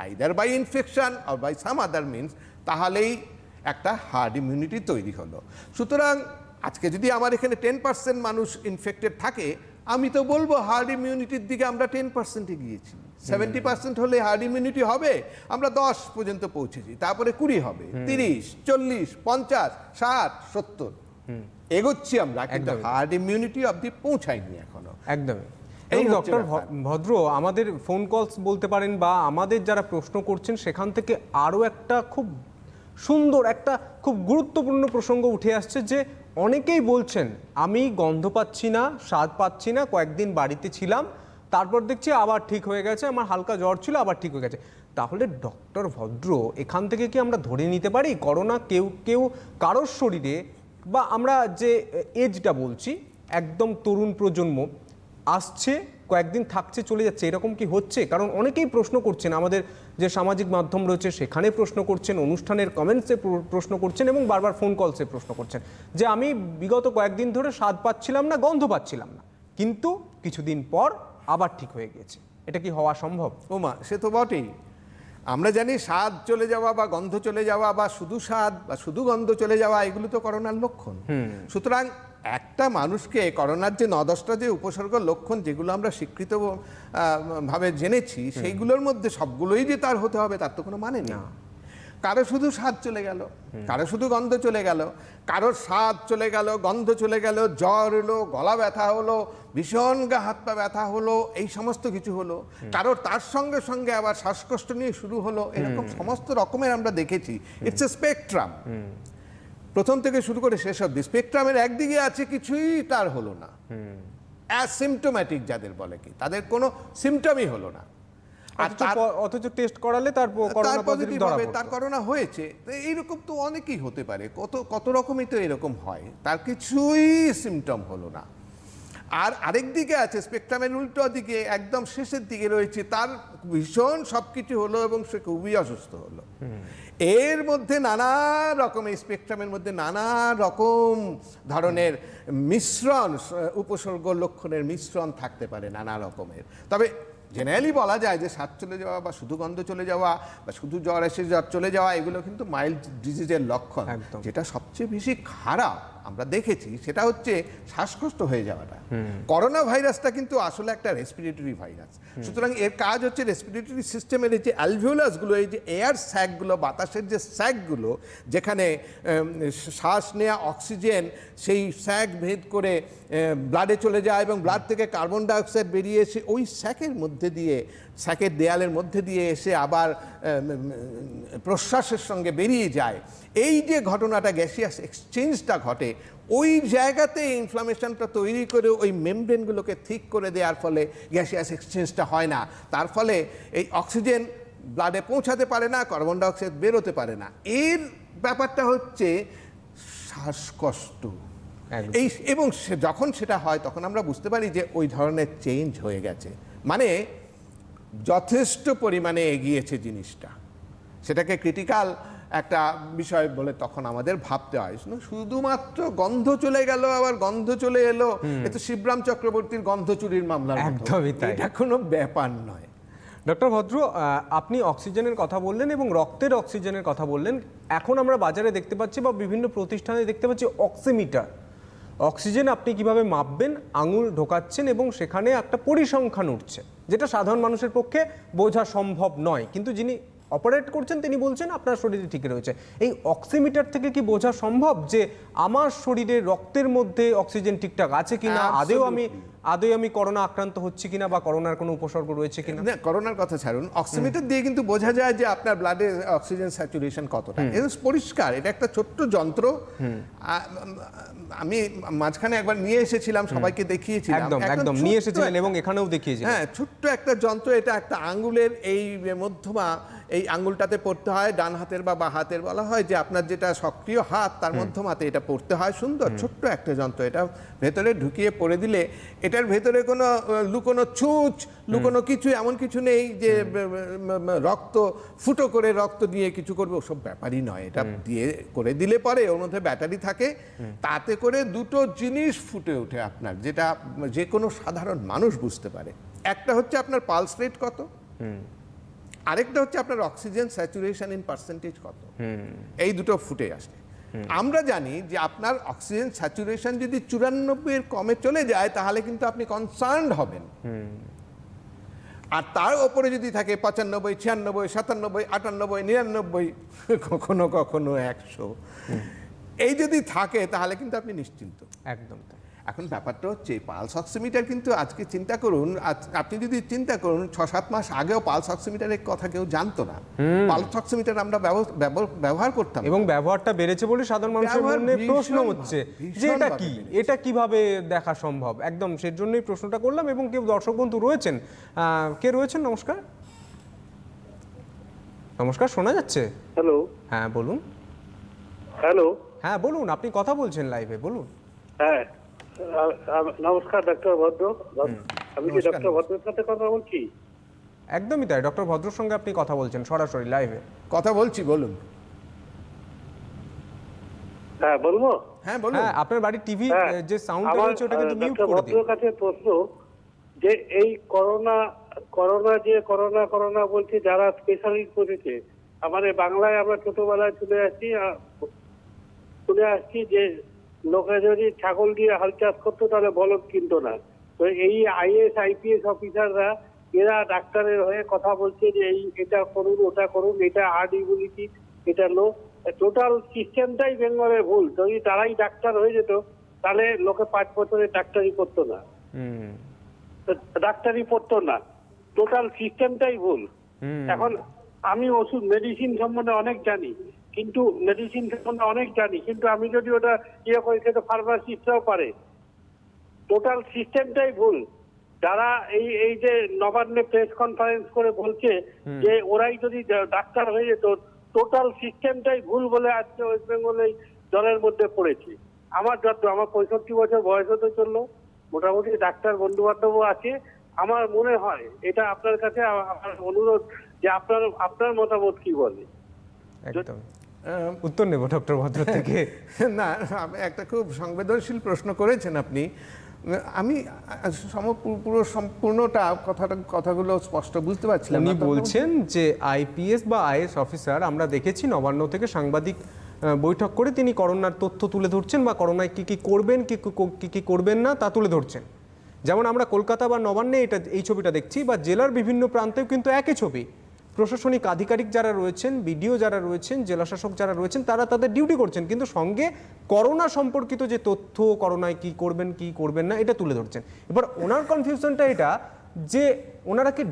either by infection or by some other means, তাহলেই একটা হার্ড ইমিউনিটি তৈরি হলো। সুতরাং আজকে যদি আমার এখানে 10% মানুষ ইনফেক্টেড থাকে, আমি তো বলবো হার্ড ইমিউনিটির দিকে আমরা 10% গিয়েছি। 70% হলে হার্ড ইমিউনিটি হবে, আমরা 10 পর্যন্ত পৌঁছেছি, তারপরে 20 হবে, 30, 40, 50, 60, 70 এগোচ্ছি আমরা, কিন্তু হার্ড ইমিউনিটি অবধি পৌঁছায়নি এখনো। একদমই। এই ডক্টর ভদ্র, আমাদের ফোন কলস বলতে পারেন বা আমাদের যারা প্রশ্ন করছেন, সেখান থেকে আরও একটা খুব সুন্দর, একটা খুব গুরুত্বপূর্ণ প্রসঙ্গ উঠে আসছে, যে অনেকেই বলছেন আমি গন্ধ পাচ্ছি না, স্বাদ পাচ্ছি না, কয়েকদিন বাড়িতে ছিলাম, তারপর দেখছি আবার ঠিক হয়ে গেছে, আমার হালকা জ্বর ছিল আবার ঠিক হয়ে গেছে। তাহলে ডক্টর ভদ্র, এখান থেকে কি আমরা ধরে নিতে পারি করোনা কেউ কারোর শরীরে, বা আমরা যে এজটা বলছি একদম তরুণ প্রজন্ম, আসছে কয়েকদিন থাকছে চলে যাচ্ছে, এরকম কি হচ্ছে? কারণ অনেকেই প্রশ্ন করছেন, আমাদের যে সামাজিক মাধ্যম রয়েছে সেখানে প্রশ্ন করছেন, অনুষ্ঠানের কমেন্টসে প্রশ্ন করছেন, এবং বারবার ফোন কলসে প্রশ্ন করছেন যে আমি বিগত কয়েকদিন ধরে স্বাদ পাচ্ছিলাম না, গন্ধ পাচ্ছিলাম না, কিন্তু কিছুদিন পর আবার ঠিক হয়ে গেছে। এটা কি হওয়া সম্ভব? ওমা, সে তো বটেই। আমরা জানি স্বাদ চলে যাওয়া বা গন্ধ চলে যাওয়া বা শুধু স্বাদ বা শুধু গন্ধ চলে যাওয়া, এগুলো তো করোনার লক্ষণ। সুতরাং একটা মানুষকে করোনার যে 9-10টা যে উপসর্গ লক্ষণ, যেগুলো আমরা স্বীকৃত ভাবে জেনেছি, সেইগুলোর মধ্যে সবগুলোই যে তার হতে হবে তার তো কোনো মানে নেই। কারো শুধু স্বাদ চলে গেল, কারো শুধু গন্ধ চলে গেল, কারোর স্বাদ চলে গেল, গন্ধ চলে গেল, জ্বর হলো, গলা ব্যথা হলো, ভীষণ গা হাত পা ব্যথা হলো, এই সমস্ত কিছু হলো, কারোর তার সঙ্গে সঙ্গে আবার শ্বাসকষ্ট নিয়ে শুরু হলো, এরকম সমস্ত রকমের আমরা দেখেছি। ইটস এ স্পেকট্রাম, প্রথম থেকে শুরু করে শেষ অবধি। স্পেকট্রামের একদিকে আছে কিছুই তার হলো না, অ্যাসিমটোম্যাটিক যাদের বলে, কি তাদের কোনো সিমটমই হলো না, আর অথচ টেস্ট করালে তার করোনা পজিটিভ ধরা পড়তো, তার করোনা হয়েছে। এইরকম তো অনেকেই হতে পারে, কত রকমই তো এরকম হয়, তার কিছুই সিমটম হলো না। আর আরেক দিকে আছে স্পেকট্রামের উল্টো দিকে, একদম শেষের দিকে রয়েছে, তার ভীষণ সবকিছু হলো এবং সে খুবই অসুস্থ হলো। এর মধ্যে নানা রকম, এই স্পেকট্রামের মধ্যে নানা রকম ধরনের মিশ্রণ, উপসর্গ লক্ষণের মিশ্রণ থাকতে পারে নানা রকমের। তবে জেনারেলি বলা যায় যে স্বাদ চলে যাওয়া বা শুধু গন্ধ চলে যাওয়া বা শুধু জ্বর এসে জ্বর চলে যাওয়া, এগুলো কিন্তু মাইল্ড ডিজিজের লক্ষণ। যেটা সবচেয়ে বেশি খারাপ আমরা দেখেছি সেটা হচ্ছে শ্বাসকষ্ট হয়ে যাওয়াটা। করোনা ভাইরাসটা কিন্তু আসলে একটা রেসপিরেটরি ভাইরাস, সুতরাং এর কাজ হচ্ছে রেসপিরেটরি সিস্টেমের এই যে অ্যালভিওলাসগুলো, এই যে এয়ার স্যাকগুলো, বাতাসের যে স্যাকগুলো, যেখানে শ্বাস নেওয়া অক্সিজেন সেই স্যাক ভেদ করে ব্লাডে চলে যায় এবং ব্লাড থেকে কার্বন ডাইঅক্সাইড বেরিয়ে এসে ওই স্যাকের মধ্যে দিয়ে, স্যাকের দেয়ালের মধ্যে দিয়ে এসে আবার প্রশ্বাসের সঙ্গে বেরিয়ে যায়। এই যে ঘটনাটা, গ্যাসিয়াস এক্সচেঞ্জটা ঘটে, ওই জায়গাতে ইনফ্লামেশনটা তৈরি করে ওই মেমব্রেনগুলোকে ঠিক করে দেওয়ার ফলে গ্যাসিয়াস এক্সচেঞ্জটা হয় না। তার ফলে এই অক্সিজেন ব্লাডে পৌঁছাতে পারে না, কার্বন ডাইঅক্সাইড বেরোতে পারে না। এর ব্যাপারটা হচ্ছে শ্বাসকষ্ট। এই এবং যখন সেটা হয় তখন আমরা বুঝতে পারি যে ওই ধরনের চেঞ্জ হয়ে গেছে, মানে যথেষ্ট পরিমাণে এগিয়েছে জিনিসটা, সেটাকে ক্রিটিক্যাল একটা বিষয় বলে তখন আমাদের ভাবতে হয়। শুধুমাত্র গন্ধ চলে গেল, আবার গন্ধ চলে এলো, এ তো শিবরাম চক্রবর্তীর গন্ধ চুরির মামলার মতো। একদমই তাই। এটা কোনো ব্যাপার নয়। ডক্টর ভদ্র, আপনি অক্সিজেনের কথা বললেন এবং রক্তের অক্সিজেনের কথা বললেন। এখন আমরা বাজারে দেখতে পাচ্ছি বা বিভিন্ন প্রতিষ্ঠানে দেখতে পাচ্ছি অক্সিমিটার। অক্সিজেন আপনি কিভাবে মাপবেন, আঙুল ঢোকাচ্ছেন এবং সেখানে একটা পরিসংখ্যান উঠছে, যেটা সাধারণ মানুষের পক্ষে বোঝা সম্ভব নয়, কিন্তু যিনি অপারেট করছেন তিনি বলছেন আপনার শরীরে ঠিক রয়েছে। এই অক্সিমিটার থেকে কি বোঝা সম্ভব যে আমার শরীরে রক্তের মধ্যে অক্সিজেন ঠিকঠাক আছে কিনা, আদৌ আমি করোনা আক্রান্ত হচ্ছি কিনা বা করোনার কোনো উপসর্গ রয়েছে কিনা? না, করোনার কথা ছাড়ুন, অক্সিমিটার দিয়ে কিন্তু বোঝা যায় যে আপনার ব্লাডে অক্সিজেন স্যাচুরেশন কতটা। এটা পরিষ্কার, এটা একটা ছোট্ট যন্ত্র। আমি মাঝখানে একবার নিয়ে এসেছিলাম, সবাইকে দেখিয়েছিলাম। একদম নিয়ে এসেছিলেন এবং এখানেও দেখিয়েছিলেন। হ্যাঁ, ছোট্ট একটা যন্ত্র, এটা একটা আঙ্গুলের এই মধ্যমা, এই আঙ্গুলটাতে পড়তে হয়, ডান হাতের বা বাঁ হাতের। বলা হয় যে আপনার যেটা সক্রিয় হাত তার মধ্যমাতে এটা পড়তে হয়। সুন্দর ছোট্ট একটা যন্ত্র, এটা ভেতরে ঢুকিয়ে পড়ে দিলে এটার ভেতরে কোনো লুকোনো ছুঁচ, লুকোনো কিছু এমন কিছু নেই যে রক্ত ফুটো করে রক্ত দিয়ে কিছু করবে, ওসব ব্যাপারই নয়। এটা দিয়ে করে দিলে পরে ওর মধ্যে ব্যাটারি থাকে, তাতে করে দুটো জিনিস ফুটে ওঠে আপনার, যেটা যে কোনো সাধারণ মানুষ বুঝতে পারে। একটা হচ্ছে আপনার পালস রেট কত, আরেকটা হচ্ছে আপনার অক্সিজেন স্যাচুরেশন ইন পার্সেন্টেজ কত। এই দুটো ফুটে আসে। আমরা জানি যে আপনার অক্সিজেন স্যাচুরেশন যদি 94 কমে চলে যায় তাহলে কিন্তু আপনি কনসার্নড হবেন, আর তার ওপরে যদি থাকে 95, 96, 97, 98, 99, কখনো কখনো 100, এই যদি থাকে তাহলে কিন্তু আপনি নিশ্চিন্ত। একদম। এখন ব্যাপারটা হচ্ছে পালস অক্সিমিটার কিন্তু আজকে চিন্তা করুন, আপনি যদি চিন্তা করুন 6-7 মাস আগেও পালস অক্সিমিটারের কথা কেউ জানতো না। পালস অক্সিমিটার আমরা ব্যবহার করতাম এবং ব্যবহারটা বেড়েছে বলে সাধারণ মানুষের মনে প্রশ্ন হচ্ছে যে এটা কিভাবে দেখা সম্ভব। একদম সেজন্যই প্রশ্নটা করলাম। এবং কেউ দর্শক বন্ধু রয়েছেন, কে রয়েছেন? নমস্কার। নমস্কার, শোনা যাচ্ছে? হ্যালো। হ্যাঁ বলুন। হ্যালো। হ্যাঁ বলুন, আপনি কথা বলছেন লাইভে, বলুন। হ্যাঁ, নমস্কার ডক্টর ভদ্র। আমি কি ডক্টর ভদ্রের সাথে কথা বলছি? একদমই তাই, ডক্টর ভদ্রর সঙ্গে আপনি কথা বলছেন সরাসরি লাইভে। কথা বলছি, বলুন। হ্যাঁ বলবো? হ্যাঁ বলুন। হ্যাঁ, আপনার বাড়ির টিভি যে সাউন্ড রয়েছে ওটা কিন্তু মিউট করে দিন। ভদ্রের কাছে প্রশ্ন, যে এই করোনা বলছে যারা স্পেশালিস্ট করেছে, আমাদের বাংলায় আমরা ছোটবেলায় শুনে আসছি যে লোকে যদি ছাগল দিয়ে হাল চাষ করতো তাহলে বলদ কিনতো না। তো এই IAS IPS অফিসাররা এরা ডাক্তারের হয়ে কথা বলছে যে এটা করুন, ওটা করুন, এটা হার্ড ইমিউনিটি, এটা লো। টোটাল সিস্টেমটাই বেঙ্গলের ভুল। যদি তারাই ডাক্তার হয়ে যেত তাহলে লোকে 5 বছরের ডাক্তারি করতো না, টোটাল সিস্টেমটাই ভুল। এখন আমি ওষুধ মেডিসিন সম্বন্ধে অনেক জানি, কিন্তু আমি যদি ওটা ইয়ে করি সেটা ফার্মাসিস্টরাও পারে। টোটাল সিস্টেমটাই ভুল। যারা এই যে নবান্নে প্রেস কনফারেন্স করে বলছে যে ওরাই যদি ডাক্তার হয়ে যেত, টোটাল সিস্টেমটাই ভুল বলে আজকে ওয়েস্ট বেঙ্গল এই জলের মধ্যে পড়েছে। আমার 65 বছর বয়স হতে চললো, মোটামুটি ডাক্তার বন্ধু বান্ধবও আছে। আমার মনে হয় এটা আপনার কাছে আমার অনুরোধ যে আপনার মতামত কি বলে। একদম উত্তর নেব ডক্টর ভদ্র থেকে। না, একটা খুব সংবেদনশীল প্রশ্ন করেছেন আপনি। আমি সম্পূর্ণটা কথাগুলো স্পষ্ট বুঝতে পারছিলাম। উনি বলছেন যে IPS বা IAS অফিসার আমরা দেখেছি নবান্ন থেকে সাংবাদিক বৈঠক করে তিনি করোনার তথ্য তুলে ধরছেন বা করোনায় কী কী করবেন কী করবেন না তা তুলে ধরছেন। যেমন আমরা কলকাতা বা নবান্নে এই ছবিটা দেখছি, বা জেলার বিভিন্ন প্রান্তেও কিন্তু একই ছবি। প্রশাসনিক আধিকারিক যারা রয়েছেন, বিডিও যারা রয়েছেন, জেলাশাসক যারা রয়েছেন, তারা তাদের ডিউটি করছেন, কিন্তু সঙ্গে করোনা সম্পর্কিত যে তথ্য, করোনায় কী করবেন না, এটা তুলে ধরছেন। এবার ওনার কনফিউশনটা এটা যে ওনারা কি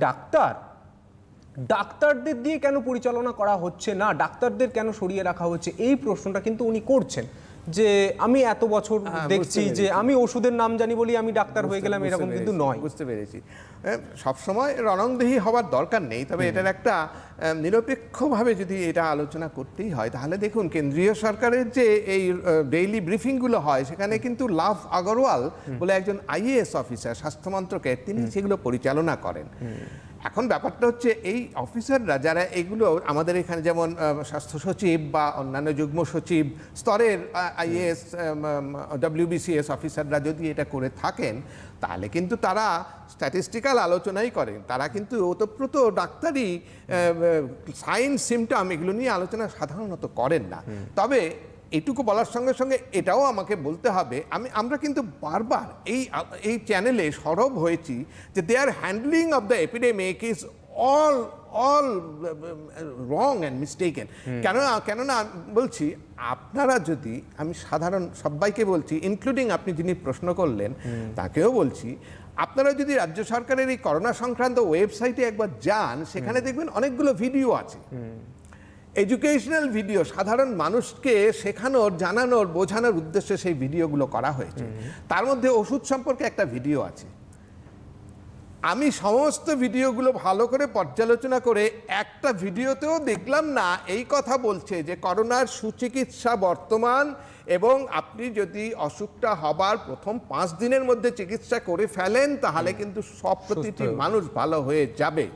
ডাক্তারদের দিয়ে কেন পরিচালনা করা হচ্ছে না, ডাক্তারদের কেন সরিয়ে রাখা হচ্ছে, এই প্রশ্নটা কিন্তু উনি করছেন। যে আমি এত বছর দেখছি যে আমি ওষুধের নাম জানি বলি আমি ডাক্তার হয়ে গেলাম, এরকম কিন্তু নয়। বুঝতে পেরেছি। সবসময় রণংদেহী হওয়ার দরকার নেই, তবে এটার একটা নিরপেক্ষভাবে যদি এটা আলোচনা করতেই হয়, তাহলে দেখুন কেন্দ্রীয় সরকারের যে এই ডেইলি ব্রিফিংগুলো হয়, সেখানে কিন্তু লাভ আগরওয়াল বলে একজন আইএএস অফিসার স্বাস্থ্য মন্ত্রকের, তিনি সেগুলো পরিচালনা করেন। এখন ব্যাপারটা হচ্ছে এই অফিসাররা যারা এগুলো আমাদের এখানে যেমন স্বাস্থ্য সচিব বা অন্যান্য যুগ্ম সচিব স্তরের আইএএস ডব্লিউবিসিএস অফিসাররা যদি এটা করে থাকেন, তাহলে কিন্তু তারা স্ট্যাটিস্টিক্যাল আলোচনাই করেন, তারা কিন্তু ওতপ্রোত ডাক্তারি সাইন সিমটম এগুলো নিয়ে আলোচনা সাধারণত করেন না। তবে এটুকু বলার সঙ্গে সঙ্গে এটাও আমাকে বলতে হবে, আমরা কিন্তু বারবার এই চ্যানেলে সরব হয়েছি যে they are handling of the epidemic is all wrong and mistaken. কেননা বলছি, আপনারা যদি, আমি সাধারণ সবাইকে বলছি, ইনক্লুডিং আপনি যিনি প্রশ্ন করলেন তাকেও বলছি, আপনারা যদি রাজ্য সরকারের এই করোনা সংক্রান্ত ওয়েবসাইটে একবার যান, সেখানে দেখবেন অনেকগুলো ভিডিও আছে, এডুকেশনাল ভিডিও, সাধারণ মানুষকে শেখানোর, জানানোর, বোঝানোর উদ্দেশ্যে সেই ভিডিওগুলো করা হয়েছে। তার মধ্যে ওষুধ সম্পর্কে একটা ভিডিও আছে। আমি সমস্ত ভিডিওগুলো ভালো করে পর্যালোচনা করে একটা ভিডিওতেও দেখলাম না এই কথা বলছে যে করোনার সুচিকিৎসা বর্তমান, এবং আপনি যদি অসুখটা হবার প্রথম 5 দিনের মধ্যে চিকিৎসা করে ফেলেন, তাহলে কিন্তু সব প্রতিটি মানুষ ভালো হয়ে যাবে,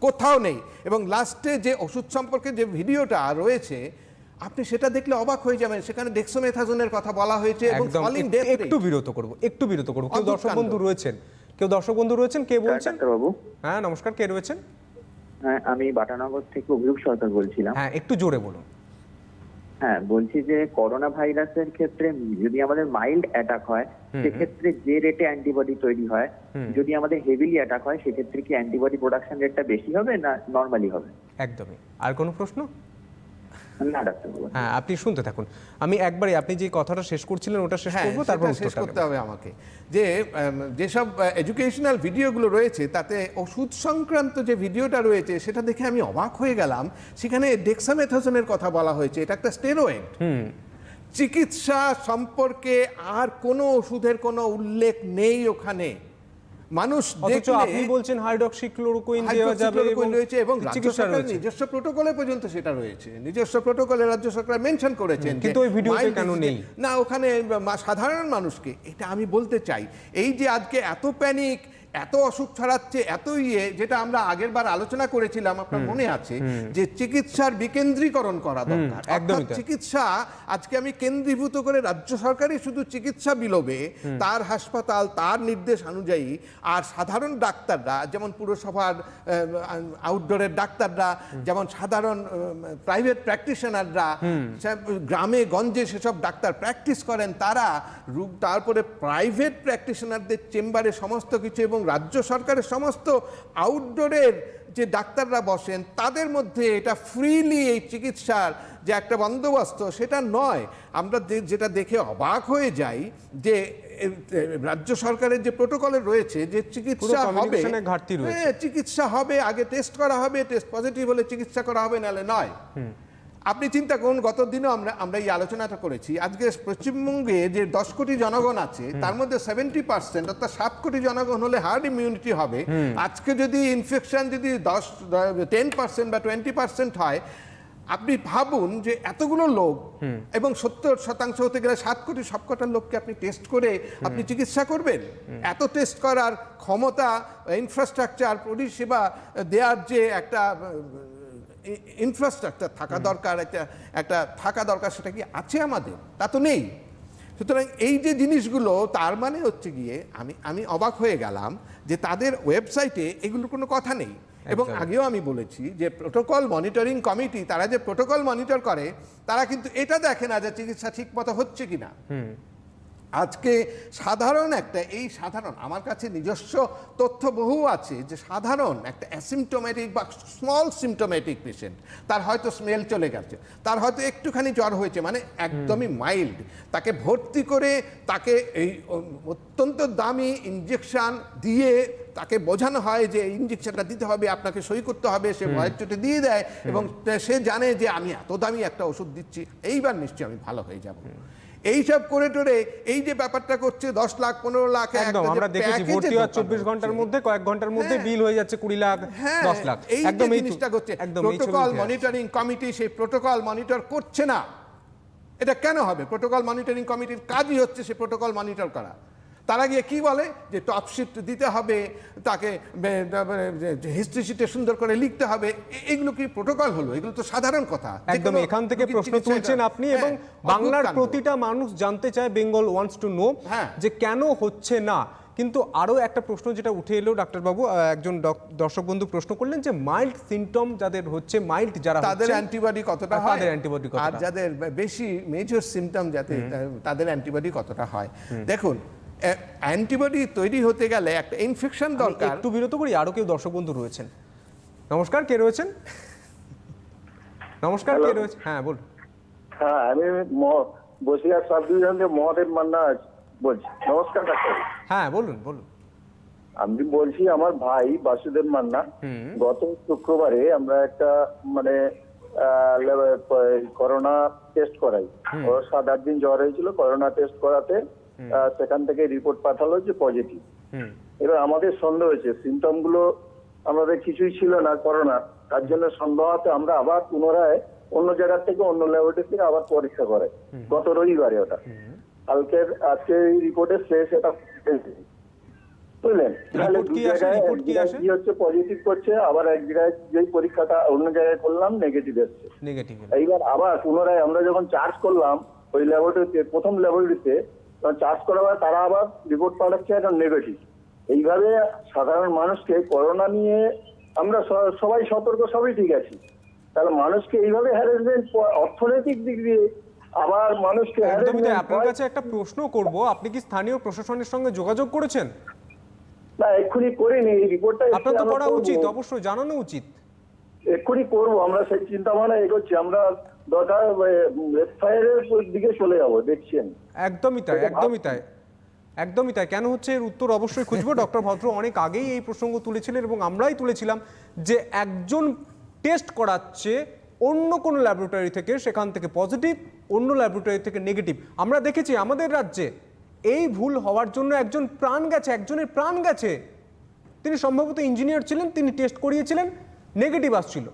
কোথাও নেই। এবং লাস্টে যে ওষুধ সম্পর্কে যে ভিডিওটা রয়েছে, আপনি সেটা দেখলে অবাক হয়ে যাবেন, সেখানে ডেক্সোমেথাজোনের কথা বলা হয়েছে এবং ফলিং ডেথ রেট। একটু বিরত করব। কেউ দর্শক বন্ধু রয়েছেন, কে বলছেন? বাবু, হ্যাঁ নমস্কার, কে রয়েছেন? হ্যাঁ, আমি বাটানগর থেকে অভিরূপ সরকার বলছিলাম। হ্যাঁ, একটু জোরে বলুন। হ্যাঁ, বলছি যে করোনা ভাইরাসের ক্ষেত্রে যদি আমাদের মাইল্ড অ্যাটাক হয়, সেক্ষেত্রে যে রেটে অ্যান্টিবডি তৈরি হয়, যদি আমাদের হেভিলি অ্যাটাক হয়, সেক্ষেত্রে কি অ্যান্টিবডি প্রোডাকশন রেটটা বেশি হবে না নর্মালি হবে? একদমই। আর কোনো প্রশ্ন? না ডাক্তারবাবু। হ্যাঁ, আপনি শুনতে থাকুন। আমি একবারে আপনি যে কথাটা শেষ করছিলেন ওটা শেষ করব, তারপর শেষ করতে হবে আমাকে। যে যেসব এডুকেশনাল ভিডিওগুলো রয়েছে, তাতে ওষুধ সংক্রান্ত যে ভিডিওটা রয়েছে, সেটা দেখে আমি অবাক হয়ে গেলাম। সেখানে ডেক্সামেথাসোনের কথা বলা হয়েছে, এটা একটা স্টেরয়েড। চিকিৎসা সম্পর্কে আর কোনো ওষুধের কোনো উল্লেখ নেই ওখানে। মানুষ দেখলে আপনি বলছেন হাইড্রক্সিক্লোরোকুইন দেওয়া যাবে এবং রাজ্য সরকারের নিজস্ব প্রোটোকলে পর্যন্ত সেটা রয়েছে, নিজস্ব প্রোটোকলে রাজ্য সরকার মেনশন করেছেন, কিন্তু ওই ভিডিওতে কেন নেই? না, ওখানে সাধারণ মানুষকে, এটা আমি বলতে চাই, এই যে আজকে এত প্যানিক, এত অসুখ ছড়াচ্ছে, এত যেটা আমরা আগের বার আলোচনা করেছিলাম, আপনার মনে আছে, যে চিকিৎসার বিকেন্দ্রীকরণ করা দরকার। অর্থাৎ চিকিৎসা আজকে আমি কেন্দ্রীভূত করে রাজ্য সরকারই শুধু চিকিৎসা বিলোবে, তার হাসপাতাল, তার নির্দেশ অনুযায়ী, আর সাধারণ ডাক্তাররা, যেমন পুরসভার আউটডোরের ডাক্তাররা, যেমন সাধারণ প্রাইভেট প্র্যাকটিশনাররা গ্রামে গঞ্জে সেসব ডাক্তার প্র্যাকটিস করেন, তারা তারপরে প্রাইভেট প্র্যাকটিশনারদের চেম্বারে সমস্ত কিছু, এবং রাজ্য সরকারের সমস্ত আউটডোরের যে ডাক্তাররা বসেন, তাদের মধ্যে এটা ফ্রিলি এই চিকিৎসার যে একটা বন্দোবস্ত, সেটা নয়। আমরা যেটা দেখে অবাক হয়ে যাই, যে রাজ্য সরকারের যে প্রোটোকলে রয়েছে যে চিকিৎসা হবে, চিকিৎসা হবে, আগে টেস্ট করা হবে, টেস্ট পজিটিভ হলে চিকিৎসা করা হবে, নাহলে নয়। আপনি চিন্তা করুন, গত দিনও আমরা এই আলোচনাটা করেছি, আজকে পশ্চিমবঙ্গে যে 10 কোটি জনগণ আছে, তার মধ্যে 70%, অর্থাৎ 7 কোটি জনগণ হলে হার্ড ইমিউনিটি হবে। আজকে যদি ইনফেকশন যদি 10% বা 20% হয়, আপনি ভাবুন যে এতগুলো লোক, এবং 70% হতে গেলে 7 কোটি, সবকটা লোককে আপনি টেস্ট করে আপনি চিকিৎসা করবেন? এত টেস্ট করার ক্ষমতা, ইনফ্রাস্ট্রাকচার, পরিষেবা দেওয়ার যে একটা ইনফ্রাস্ট্রাকচার থাকা দরকার, একটা থাকা দরকার, সেটা কি আছে আমাদের? তা তো নেই। সুতরাং এই যে জিনিসগুলো, তার মানে হচ্ছে গিয়ে আমি অবাক হয়ে গেলাম যে তাদের ওয়েবসাইটে এগুলোর কোনো কথা নেই। এবং আগেও আমি বলেছি যে প্রোটোকল মনিটরিং কমিটি তারা যে প্রোটোকল মনিটর করে তারা কিন্তু এটা দেখে না যে চিকিৎসা ঠিক মতো হচ্ছে কিনা। আজকে সাধারণ আমার কাছে নিজস্ব তথ্য বহু আছে যে সাধারণ একটা অ্যাসিমটোমেটিক বা স্মল সিমটোমেটিক পেশেন্ট, তার হয়তো স্মেল চলে গেছে, তার হয়তো একটুখানি জ্বর হয়েছে, মানে একদমই মাইল্ড, তাকে ভর্তি করে তাকে এই অত্যন্ত দামি ইঞ্জেকশন দিয়ে তাকে বোঝানো হয় যে এই ইঞ্জেকশনটা দিতে হবে, আপনাকে সই করতে হবে, সে ভয়ের চোটে দিয়ে দেয় এবং সে জানে যে আমি এত দামি একটা ওষুধ দিচ্ছি, এইবার নিশ্চয়ই আমি ভালো হয়ে যাব। এইসব করে টোরে এই যে ব্যাপারটা করছে 10 লাখ 15 লাখ, একদম আমরা দেখেছি ভর্তি হওয়ার 24 ঘন্টার মধ্যে কয়েক ঘন্টার মধ্যে বিল হয়ে যাচ্ছে 20 লাখ 10 লাখ। একদম এই জিনিসটা করছে। প্রোটোকল মনিটরিং কমিটি সেই প্রোটোকল মনিটর করছে না। এটা কেন হবে? প্রোটোকল মনিটরিং কমিটির কাজই হচ্ছে সে প্রোটোকল মনিটর করা। তারা গিয়ে কি বলে যে টপ শিট দিতে হবে, তাকে হিস্ট্রি শিটে সুন্দর করে লিখতে হবে। এগুলো কি প্রোটোকল হলো? এগুলো তো সাধারণ কথা। একদম এখান থেকে প্রশ্ন তুলছেন আপনি এবং বাংলার প্রতিটা মানুষ জানতে চায়, বেঙ্গল ওয়ান্টস টু নো যে কেন হচ্ছে না। কিন্তু আরো একটা প্রশ্ন যেটা উঠে এলো ডাক্তারবাবু, একজন দর্শক বন্ধু প্রশ্ন করলেন যে মাইল্ড সিমটম যাদের হচ্ছে, মাইল্ড যারা তাদের অ্যান্টিবডি কতটা হয়, তাদের অ্যান্টিবডি কতটা, আর যাদের বেশি মেজর সিমটম যাতে তাদের অ্যান্টিবডি কতটা হয়। দেখুন, অ্যান্টিবডি তৈরি হতে গেলে একটা ইনফেকশন দরকার। একটু বিরত করি, আরো কেউ দর্শক বন্ধু রয়েছেন। নমস্কার, কে রয়েছেন? নমস্কার, কে রয়েছে? হ্যাঁ বলুন। হ্যাঁ, আমি বসিরহাট সাব ডিভিশন থেকে মহাদেব মান্না বলছি। নমস্কার ডাক্তার। হ্যাঁ বলুন বলুন। আমি বলছি আমার ভাই বাসুদেব মান্না, গত শুক্রবারে আমরা একটা মানে করোনা টেস্ট করাই। ওর 7-8 দিন জ্বর হয়েছিল, করোনা টেস্ট করাতে সেখান থেকে রিপোর্ট পাঠালো যে পজিটিভ। এবার আমাদের সন্দেহ হয়েছে, সিমটম গুলো আমাদের কিছুই ছিল না করোনা, তার জন্য সন্দেহ হতে আমরা আবার পুনরায় অন্য জায়গার থেকে, অন্য ল্যাবরেটরি থেকে আবার পরীক্ষা করে গত রবিবারে। ওটা আজকে রিপোর্টের শেষ, এটা বুঝলেন? তাহলে দু জায়গায় কি হচ্ছে পজিটিভ করছে, আবার এক জায়গায় যেই পরীক্ষাটা অন্য জায়গায় করলাম নেগেটিভ এসছে। এইবার আবার পুনরায় আমরা যখন চার্জ করলাম ওই ল্যাবরেটরিতে, প্রথম ল্যাবরেটরিতে চার্জ করাবার তারা আবার রিপোর্ট পাঠাচ্ছে এখন নেগেটিভ। এইভাবে সাধারণ মানুষকে করোনা নিয়ে আমরা সবাই সতর্ক, সবই ঠিক আছে, তাহলে মানুষকে এইভাবে হ্যারাসমেন্ট, অর্থনৈতিক দিক দিয়ে আবার মানুষকে আপনার কাছে একটা প্রশ্ন করব, আপনি কি স্থানীয় প্রশাসনের সঙ্গে যোগাযোগ করেছেন? না, এক্ষুনি করিনি। এই রিপোর্টটা আপনার তো করা উচিত, অবশ্যই জানানো উচিত। এক্ষুনি করবো, আমরা সেই চিন্তা ভাবনা এগোচ্ছি। আমরা দরকার এফআইআর এর দিকে চলে যাবো, দেখছেন। একদমই তাই, একদমই তাই, একদমই তাই। কেন হচ্ছে এর উত্তর অবশ্যই খুঁজবো। ডক্টর ভদ্র অনেক আগেই এই প্রসঙ্গ তুলেছিলেন এবং আমরাই তুলেছিলাম যে একজন টেস্ট করাচ্ছে অন্য কোনো ল্যাবরেটরি থেকে, সেখান থেকে পজিটিভ, অন্য ল্যাবরেটরি থেকে নেগেটিভ। আমরা দেখেছি আমাদের রাজ্যে এই ভুল হওয়ার জন্য একজনের প্রাণ গেছে। তিনি সম্ভবত ইঞ্জিনিয়ার ছিলেন, তিনি টেস্ট করিয়েছিলেন, নেগেটিভ আসছিল,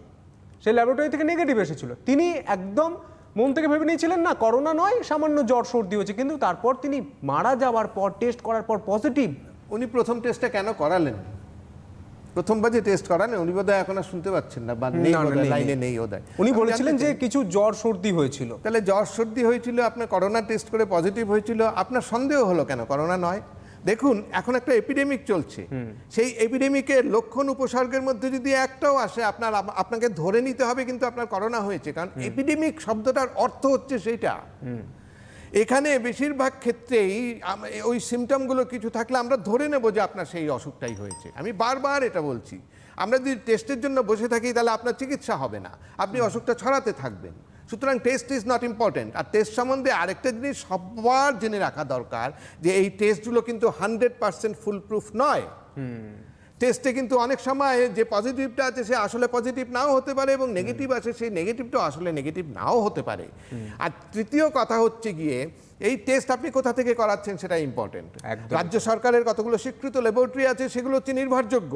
সেই ল্যাবরেটরি থেকে নেগেটিভ এসেছিল। তিনি একদম মন থেকে ভেবে নিয়েছিলেন না করোনা নয়, সামান্য জ্বর সর্দি হয়েছে, কিন্তু তারপর তিনি মারা যাওয়ার পর টেস্ট করার পর পজিটিভ। উনি প্রথম টেস্টটা কেন করালেন? প্রথমবার যে টেস্ট করালেন উনি বোধহয় এখন আর শুনতে পাচ্ছেন না, বা লাইনে নেই ওদায়। উনি বলেছিলেন যে কিছু জ্বর সর্দি হয়েছিল। তাহলে জ্বর সর্দি হয়েছিল, আপনার করোনা টেস্ট করে পজিটিভ হয়েছিল, আপনার সন্দেহ হলো কেন করোনা নয়? দেখুন, এখন একটা এপিডেমিক চলছে, সেই এপিডেমিকের লক্ষণ উপসর্গের মধ্যে যদি একটাও আসে আপনাকে ধরে নিতে হবে কিন্তু আপনার করোনা হয়েছে, কারণ এপিডেমিক শব্দটার অর্থ হচ্ছে সেইটা। এখানে বেশিরভাগ ক্ষেত্রেই ওই সিমটমগুলো কিছু থাকলে আমরা ধরে নেব যে আপনার সেই অসুখটাই হয়েছে। আমি বারবার এটা বলছি, আমরা যদি টেস্টের জন্য বসে থাকি তাহলে আপনার চিকিৎসা হবে না, আপনি অসুখটা ছড়াতে থাকবেন। সুতরাং টেস্ট ইজ নট ইম্পর্টেন্ট। আর টেস্ট সম্বন্ধে আরেকটা জিনিস সবার জেনে রাখা দরকার যে এই টেস্টগুলো কিন্তু 100% ফুল প্রুফ নয়। টেস্টে কিন্তু অনেক সময় যে পজিটিভটা আছে সে আসলে পজিটিভ নাও হতে পারে, এবং নেগেটিভ আছে সেই নেগেটিভটা আসলে নেগেটিভ নাও হতে পারে। আর তৃতীয় কথা হচ্ছে গিয়ে এই টেস্ট আপনি কোথা থেকে করাচ্ছেন সেটা ইম্পর্টেন্ট। রাজ্য সরকারের কতগুলো স্বীকৃত ল্যাবরেটরি আছে, সেগুলো হচ্ছে নির্ভরযোগ্য।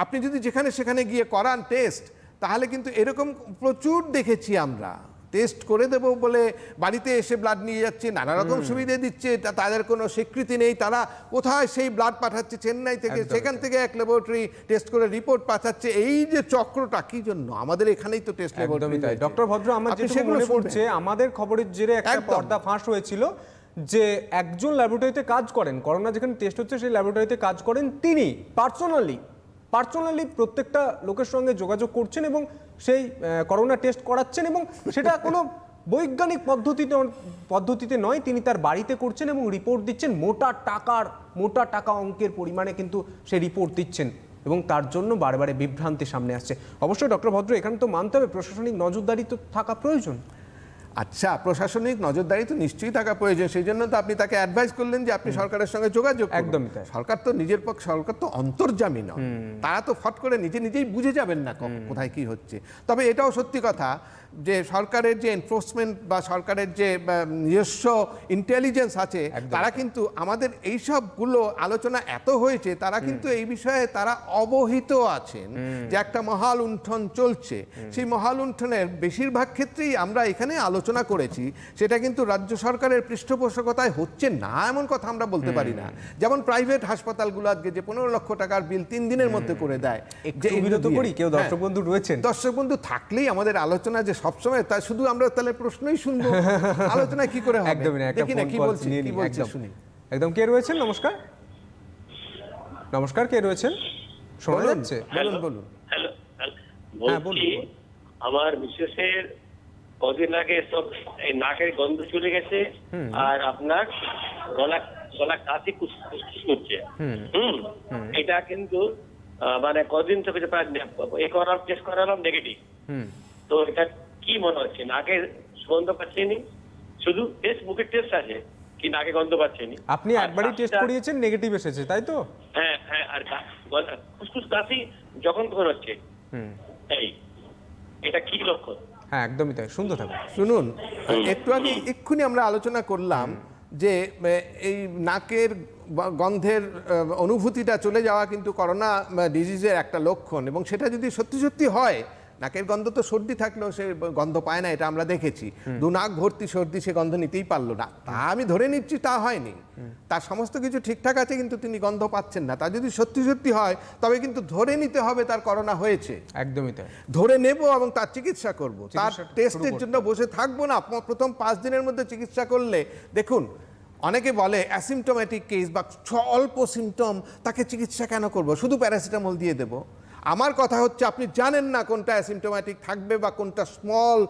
আপনি যদি যেখানে সেখানে গিয়ে করান টেস্ট, তাহলে কিন্তু এরকম প্রচুর দেখেছি আমরা, টেস্ট করে দেবো বলে বাড়িতে এসে ব্লাড নিয়ে যাচ্ছে, নানা রকম সুবিধা দিচ্ছে, তাদের কোনো স্বীকৃতি নেই, তারা কোথায় সেই ব্লাড পাঠাচ্ছে চেন্নাই থেকে, সেখান থেকে এক ল্যাবরেটরি টেস্ট করে রিপোর্ট পাঠাচ্ছে। এই যে চক্রটা কি জন্য? আমাদের এখানেই তো টেস্ট ল্যাবরেটরি। ডক্টর ভদ্র, আমার যেটা মনে পড়ছে, আমাদের খবরের জেরে একটা পর্দা ফাঁস হয়েছিল যে একজন ল্যাবরেটরিতে কাজ করেন, করোনা যেখানে টেস্ট হচ্ছে সেই ল্যাবরেটরিতে কাজ করেন, তিনি পার্সোনালি প্রত্যেকটা লোকের সঙ্গে যোগাযোগ করছেন এবং সেই করোনা টেস্ট করাচ্ছেন, এবং সেটা কোনো বৈজ্ঞানিক পদ্ধতিতে নয়, তিনি তার বাড়িতে করছেন এবং রিপোর্ট দিচ্ছেন। মোটা টাকা অঙ্কের পরিমাণে কিন্তু সেই রিপোর্ট দিচ্ছেন, এবং তার জন্য বারে বিভ্রান্তি সামনে আসছে। অবশ্যই ডক্টর ভদ্র, এখানে তো মানতে হবে প্রশাসনিক নজরদারি তো থাকা প্রয়োজন। আচ্ছা, প্রশাসনিক নজরদারি তো নিশ্চয়ই থাকা প্রয়োজন, সেই জন্য তো আপনি তাকে অ্যাডভাইস করলেন যে আপনি সরকারের সঙ্গে যোগাযোগ করুন। একদমই তাই। সরকার তো নিজের পক্ষে, সরকার তো অন্তর্যামী নয়, তারা তো ফট করে নিজেই বুঝে যাবেন না কোথায় কি হচ্ছে। তবে এটাও সত্যি কথা যে সরকারের যে এনফোর্সমেন্ট বা সরকারের যে নিজস্ব ইন্টেলিজেন্স আছে, তারা কিন্তু আমাদের এইসবগুলো আলোচনা এত হয়েছে, তারা কিন্তু এই বিষয়ে তারা অবহিত আছেন যে একটা মহালুণ্ঠন চলছে। সেই মহালুণ্ঠনের বেশিরভাগ ক্ষেত্রেই আমরা এখানে আলোচনা করেছি, সেটা কিন্তু রাজ্য সরকারের পৃষ্ঠপোষকতায় হচ্ছে না এমন কথা আমরা বলতে পারি না। যেমন প্রাইভেট হাসপাতালগুলো আজকে যে 15 লক্ষ টাকার বিল 3 দিনের মধ্যে করে দেয়, যে বিরত করি, কেউ দর্শক বন্ধু রয়েছেন, দর্শক বন্ধু থাকলেই আমাদের আলোচনা যে সবসময় তা শুধু আমরা তাহলে প্রশ্নই শুনবো, আলোচনা কি করে হবে? একদমই না। দেখি না কি বলছি শুনি। একদম, কে রয়েছেন? নমস্কার, কে রয়েছেন? শোনা যাচ্ছে? বলুন। হ্যালো, হ্যাঁ, বলছি আমার মিসেসের কদিন আগে সব এই নাকের গন্ধ চলে গেছে, আর আপনার গলা কাশি কুসকুস করছে। এটা কিন্তু মানে কদিন থেকে প্রায় টেস্ট করালাম নেগেটিভ। তো এটা কি মনে হচ্ছে? নাকে গন্ধ পাচ্ছেনি, শুধু টেস্ট মুখের টেস্ট আছে, কি নাকে গন্ধ পাচ্ছেনি? আপনি একবারই টেস্ট করিয়েছেন, নেগেটিভ এসেছে, তাই তো? হ্যাঁ, আর ফুসফুস কাশি যখন তখন হচ্ছে। এই এটা কি লক্ষণ? হ্যাঁ, একদমই তাই। শুনতে থাকুন। শুনুন, একটু আগে এক্ষুনি আমরা আলোচনা করলাম যে এই নাকের গন্ধের অনুভূতিটা চলে যাওয়া কিন্তু করোনা ডিজিজের একটা লক্ষণ, এবং সেটা যদি সত্যি হয়, নাকের গন্ধ তো সর্দি থাকলেও সে গন্ধ পায় না, এটা আমরা দেখেছি। দু নাক ভর্তি সর্দি, সে গন্ধ নিতেই পারলো না, তা আমি ধরে নিচ্ছি তা হয়নি, তার সমস্ত কিছু ঠিকঠাক আছে, কিন্তু তিনি গন্ধ পাচ্ছেন না। তা যদি সত্যি হয়, তবে কিন্তু ধরে নিতে হবে তার করোনা হয়েছে। একদমই তাই। ধরে নেব এবং তার চিকিৎসা করব, তার টেস্টের জন্য বসে থাকবো না। প্রথম 5 দিনের মধ্যে চিকিৎসা করলে, দেখুন অনেকে বলে অ্যাসিমটোম্যাটিক কেস বা অল্প সিমটম, তাকে চিকিৎসা কেন করব, শুধু প্যারাসিটামল দিয়ে দেব। আমার কথা হচ্ছে, আপনি জানেন না কোনটা অ্যাসিমটোম্যাটিক থাকবে বা কোনটা স্মল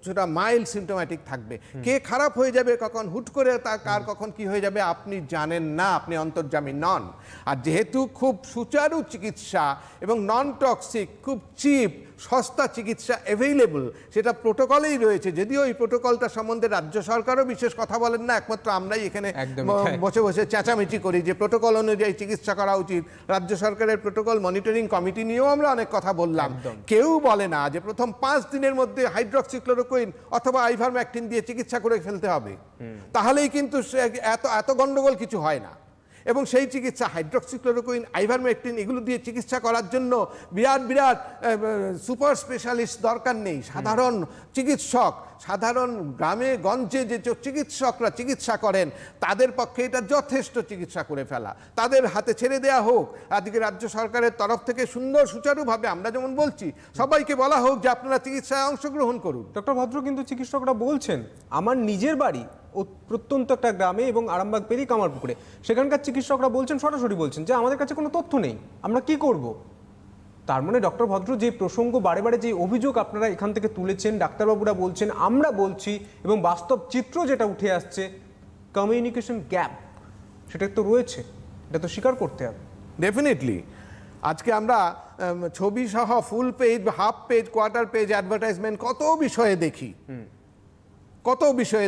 সেটা মাইল্ড সিমটোম্যাটিক থাকবে। কে খারাপ হয়ে যাবে কখন, হুট করে কার কখন কি হয়ে যাবে আপনি জানেন না, আপনি অন্তর্যামী নন। আর যেহেতু খুব সুচারু চিকিৎসা এবং নন টক্সিক, খুব চিপ সস্তা চিকিৎসা অ্যাভেইলেবল, সেটা প্রোটোকলেই রয়েছে। যদিও এই প্রোটোকলটা সম্বন্ধে রাজ্য সরকারও বিশেষ কথা বলেন না, একমাত্র আমরাই এখানে বসে চেঁচামেচি করি যে প্রোটোকল অনুযায়ী চিকিৎসা করা উচিত। রাজ্য সরকারের প্রোটোকল মনিটরিং কমিটি নিয়েও আমরা অনেক কথা বললাম, কেউ বলে না যে প্রথম 5 দিনের মধ্যে হাইড্রক্সিক্লোরোকুইন অথবা আইভারমেকটিন দিয়ে চিকিৎসা করে ফেলতে হবে, তাহলেই কিন্তু এত গন্ডগোল কিছু হয় না। এবং সেই চিকিৎসা হাইড্রক্সিক্লোরোকুইন, আইভারমেকটিন এগুলো দিয়ে চিকিৎসা করার জন্য বিরাট সুপার স্পেশালিস্ট দরকার নেই। সাধারণ চিকিৎসক, সাধারণ গ্রামে গঞ্জে যে চিকিৎসকরা চিকিৎসা করেন, তাদের পক্ষে এটা যথেষ্ট চিকিৎসা করে ফেলা। তাদের হাতে ছেড়ে দেওয়া হোক। আজকে রাজ্য সরকারের তরফ থেকে সুন্দর সুচারুভাবে আমরা যেমন বলছি, সবাইকে বলা হোক যে আপনারা চিকিৎসায় অংশগ্রহণ করুন। ডক্টর ভদ্র, কিন্তু চিকিৎসকরা বলছেন, আমার নিজের বাড়ি প্রত্যন্ত একটা গ্রামে এবং আরামবাগ পেরিয়ে কামারপুকুরে, সেখানকার চিকিৎসকরা বলছেন, সরাসরি বলছেন যে আমাদের কাছে কোনো তথ্য নেই, আমরা কি করব। তার মানে ডক্টর ভদ্র, যে প্রসঙ্গ বারে যে অভিযোগ আপনারা এখান থেকে তুলেছেন, ডাক্তারবাবুরা বলছেন, আমরা বলছি, এবং বাস্তব চিত্র যেটা উঠে আসছে, কমিউনিকেশন গ্যাপ সেটা তো রয়েছে, এটা তো স্বীকার করতে হবে। ডেফিনেটলি আজকে আমরা ছবি সহ full page, half page, quarter page advertisement কত বিষয়ে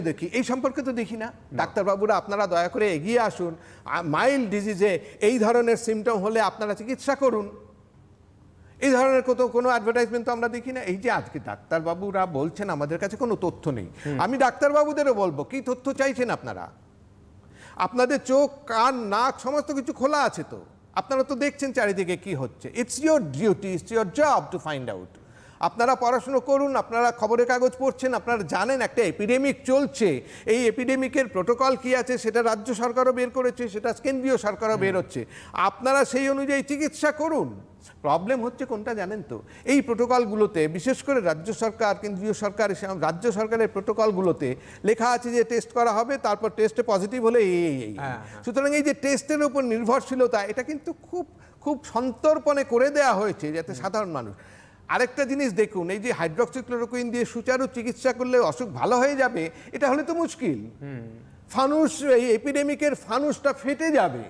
দেখি, এই সম্পর্কে তো দেখি না। ডাক্তারবাবুরা আপনারা দয়া করে এগিয়ে আসুন, মাইল্ড ডিজিজে এই ধরনের সিমটম হলে আপনারা চিকিৎসা করুন, এই ধরনের কোনো অ্যাডভার্টাইজমেন্ট তো আমরা দেখি না। এই যে আজকে ডাক্তারবাবুরা বলছেন আমাদের কাছে কোনো তথ্য নেই, আমি ডাক্তারবাবুদেরও বলবো, কি তথ্য চাইছেন আপনারা? আপনাদের চোখ, কান, নাক সমস্ত কিছু খোলা আছে, তো আপনারা তো দেখছেন চারিদিকে কি হচ্ছে। It's your duty, it's your job to find out. আপনারা পড়াশুনো করুন, আপনারা খবরের কাগজ পড়ছেন, আপনারা জানেন একটা এপিডেমিক চলছে, এই এপিডেমিকের প্রোটোকল কি আছে সেটা রাজ্য সরকারও বের করেছে, সেটা কেন্দ্রীয় সরকারও বের হচ্ছে, আপনারা সেই অনুযায়ী চিকিৎসা করুন। প্রবলেম হচ্ছে কোনটা জানেন তো, এই প্রোটোকলগুলোতে বিশেষ করে রাজ্য সরকার, কেন্দ্রীয় সরকার, রাজ্য সরকারের প্রোটোকলগুলোতে লেখা আছে যে টেস্ট করা হবে, তারপর টেস্টে পজিটিভ হলে এই। সুতরাং এই যে টেস্টের উপর নির্ভরশীলতা, এটা কিন্তু খুব খুব সন্তর্পণে করে দেয়া হয়েছে যাতে সাধারণ মানুষ। আরেকটা জিনিস দেখুন, এই যে হাইড্রক্সিক্লোরোকুইন দিয়ে সুচারু চিকিৎসা করলে অসুখ ভালো হয়ে যাবে, এটা হলে তো মুশকিল। ফানুস, এই এপিডেমিকের ফানুসটা ফেটে যাবে,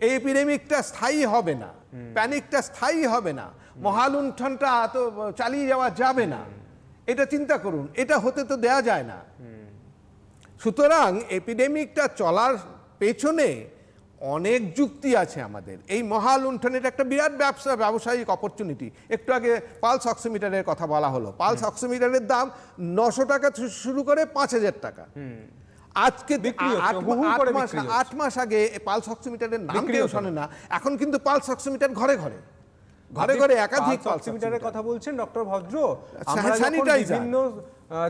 এই এপিডেমিকটা স্থায়ী হবে না, প্যানিকটা স্থায়ী হবে না, মহালুণ্ঠনটা তো চালিয়ে যাওয়া যাবে না। এটা চিন্তা করুন, এটা হতে তো দেয়া যায় না। সুতরাং এপিডেমিকটা চলার পেছনে অনেক যুক্তি আছে আমাদের। এই মহালুণ্ঠনের একটা বিরাট ব্যবসায়িক অপরচুনিটি। একটু আগে পালস অক্সিমিটারের কথা বলা হলো। পালস অক্সিমিটারের দাম 900 টাকা শুরু করে 5000 টাকা। আজকে বিক্রি হচ্ছে, হু হু করে বিক্রি হচ্ছে। 8 মাস আগে পালস অক্সিমিটারের নাম কেউ শোনে না, এখন কিন্তু পালস অক্সিমিটার ঘরে ঘরে একাধিক পালস অক্সিমিটারের কথা বলছেন ডক্টর ভদ্র। আচ্ছা, আমরা যখন স্যানিটাইজার, বিভিন্ন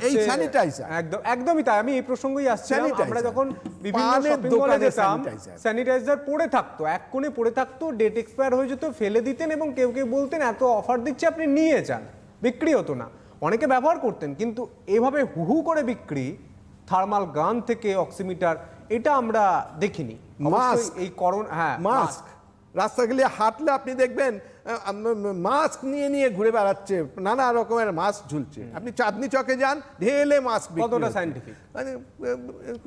এই স্যানিটাইজার, একদমই তাই, আমি এই প্রসঙ্গেই আসছিলাম। স্যানিটাইজার, আমরা যখন বিভিন্ন পানের শপিং মলে দোকানে যেতাম, স্যানিটাইজার। স্যানিটাইজার পড়ে থাকতো, এক কোণে পড়ে থাকতো, ডেট এক্সপায়ার হয়ে যেত, ফেলে দিতেন, এবং কেউ কেউ বলতেন এত অফার দিচ্ছে আপনি নিয়ে যান। বিক্রি হতো না, অনেকে ব্যবহার করতেন, কিন্তু এভাবে হু করে বিক্রি, থার্মাল গান থেকে অক্সিমিটার, এটা আমরা দেখিনি। মাস্ক, এই করোনা, হ্যাঁ মাস্ক, রাস্তা গেলে হাঁটলে আপনি দেখবেন মাস্ক নিয়ে নিয়ে ঘুরে বেড়াচ্ছে, নানা রকমের মাস্ক ঝুলছে। আপনি চাঁদনি চকে যান, ঢেলে মাস্ক। কতটা সায়েন্টিফিক,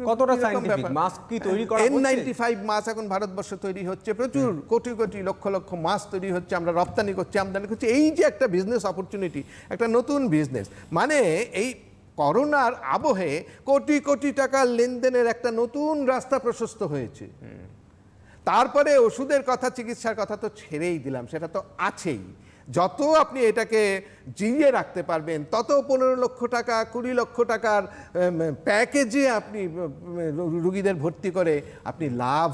কতটা সায়েন্টিফিক মাস্ক কি তৈরি করা হচ্ছে? N95 মাস্ক এখন ভারতবর্ষে তৈরি হচ্ছে, প্রচুর কোটি কোটি লক্ষ লক্ষ মাস্ক তৈরি হচ্ছে, আমরা রপ্তানি করছি, আমদানি করছি। এই যে একটা বিজনেস অপরচুনিটি, একটা নতুন বিজনেস, মানে এই করোনার আবহে কোটি কোটি টাকার লেনদেনের একটা নতুন রাস্তা প্রশস্ত হয়েছে। তারপরে ওষুধের কথা, চিকিৎসার কথা তো ছেড়েই দিলাম, সেটা তো আছেই। যত আপনি এটাকে জিইয়ে রাখতে পারবেন, তত 15 লক্ষ টাকা, 20 লক্ষ টাকার প্যাকেজে আপনি রুগীদের ভর্তি করে আপনি লাভ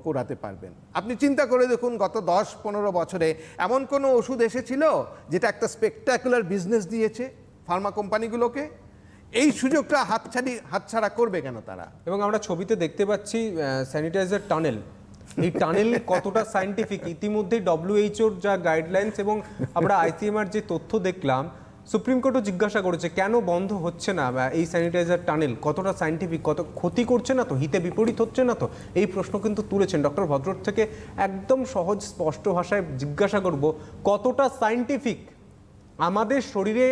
করাতে পারবেন। আপনি চিন্তা করে দেখুন, গত 10-15 বছরে এমন কোনো ওষুধ এসেছিল যেটা একটা স্পেকটাকুলার বিজনেস দিয়েছে ফার্মা কোম্পানিগুলোকে? এই সুযোগটা হাতছাড়া করবে কেন তারা? এবং আমরা ছবিতে দেখতে পাচ্ছি স্যানিটাইজার টানেল। এই টানেল কতটা সায়েন্টিফিক, ইতিমধ্যে WHO-র যা গাইডলাইন্স এবং আমরা ICMR যে তথ্য দেখলাম, সুপ্রিম কোর্টও জিজ্ঞাসা করেছে কেন বন্ধ হচ্ছে না এই স্যানিটাইজার টানেল, কতটা সায়েন্টিফিক, কত ক্ষতি করছে না তো, হিতে বিপরীত হচ্ছে না তো, এই প্রশ্ন কিন্তু তুলেছেন। ডক্টর ভদ্রর থেকে একদম সহজ স্পষ্ট ভাষায় জিজ্ঞাসা করব, কতটা সায়েন্টিফিক, আমাদের শরীরে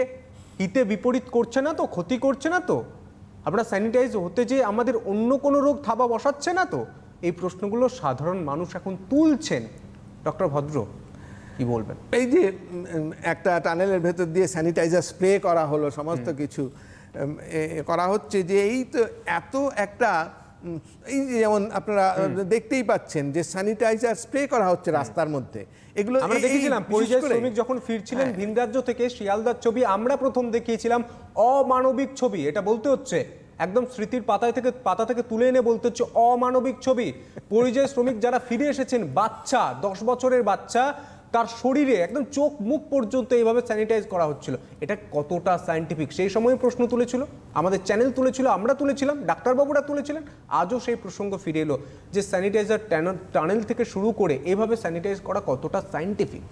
হিতে বিপরীত করছে না তো, ক্ষতি করছে না তো, আমরা স্যানিটাইজ হতে যে আমাদের অন্য কোনো রোগ থাবা বসাচ্ছে না তো? এই প্রশ্নগুলো সাধারণ মানুষ এখন তুলছেন। ডক্টর ভদ্র কি বলবেন? এই যে একটা টানেলের ভেতর দিয়ে স্যানিটাইজার স্প্রে করা হলো, সমস্ত কিছু করা হচ্ছে, যে এই তো এত একটা, এই যে যেমন আপনারা দেখতেই পাচ্ছেন যে স্যানিটাইজার স্প্রে করা হচ্ছে রাস্তার মধ্যে। এগুলো আমরা দেখেছিলাম পরিযায়ী শ্রমিক যখন ফিরছিলেন ভিন রাজ্য থেকে, শিয়ালদার ছবি আমরা প্রথম দেখিয়েছিলাম, অমানবিক ছবি, এটা বলতে হচ্ছে একদম স্মৃতির পাতা থেকে তুলে এনে বলতে হচ্ছে অমানবিক ছবি। পরিযায়ী শ্রমিক যারা ফিরে এসেছেন, বাচ্চা, 10 বছরের বাচ্চা, তার শরীরে একদম চোখ মুখ পর্যন্ত এইভাবে স্যানিটাইজ করা হচ্ছিল। এটা কতটা সায়েন্টিফিক, সেই সময় প্রশ্ন তুলেছিল, আমাদের চ্যানেল তুলেছিল, আমরা তুলেছিলাম, ডাক্তারবাবুরা তুলেছিলেন। আজও সেই প্রসঙ্গ ফিরে এলো যে স্যানিটাইজার টানেল থেকে শুরু করে এভাবে স্যানিটাইজ করা কতটা সায়েন্টিফিক।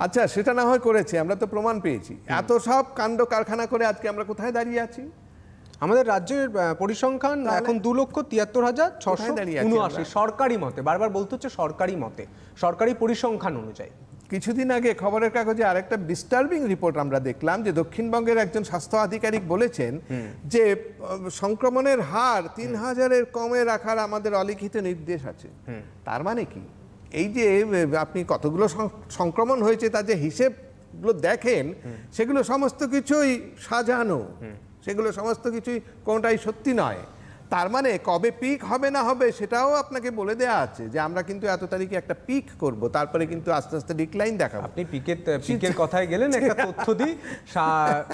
আচ্ছা, সেটা না হয় করেছে, আমরা তো প্রমাণ পেয়েছি। এত সব কাণ্ড কারখানা করে আজকে আমরা কোথায় দাঁড়িয়ে আছি? আমাদের রাজ্যের পরিসংখ্যান এখন 2,73,679 সরকারি মতে, বারবার বলতে হচ্ছে সরকারি মতে, সরকারি পরিসংখ্যান অনুযায়ী। কিছুদিন আগে খবরের কাগজে আরেকটা ডিস্টার্বিং রিপোর্ট আমরা দেখলাম, যে দক্ষিণবঙ্গের একজন স্বাস্থ্য আধিকারিক বলেছেন যে সংক্রমণের হার 3000-এর কমে রাখার আমাদের অলিখিত নির্দেশ আছে। তার মানে কি? এই যে আপনি কতগুলো সংক্রমণ হয়েছে তার যে হিসেবগুলো দেখেন, সেগুলো সমস্ত কিছুই সাজানো, সেগুলো সমস্ত কিছুই কোনোটাই সত্যি নয়। তার মানে কবে পিক হবে না হবে সেটাও আপনাকে বলে দেয়া আছে, যে আমরা কিন্তু এত তারিখে একটা পিক করব, তারপরে কিন্তু আস্তে আস্তে ডিক্লাইন দেখাবো। আপনি পিকের কথায় গেলেন, একটা তথ্য দিই,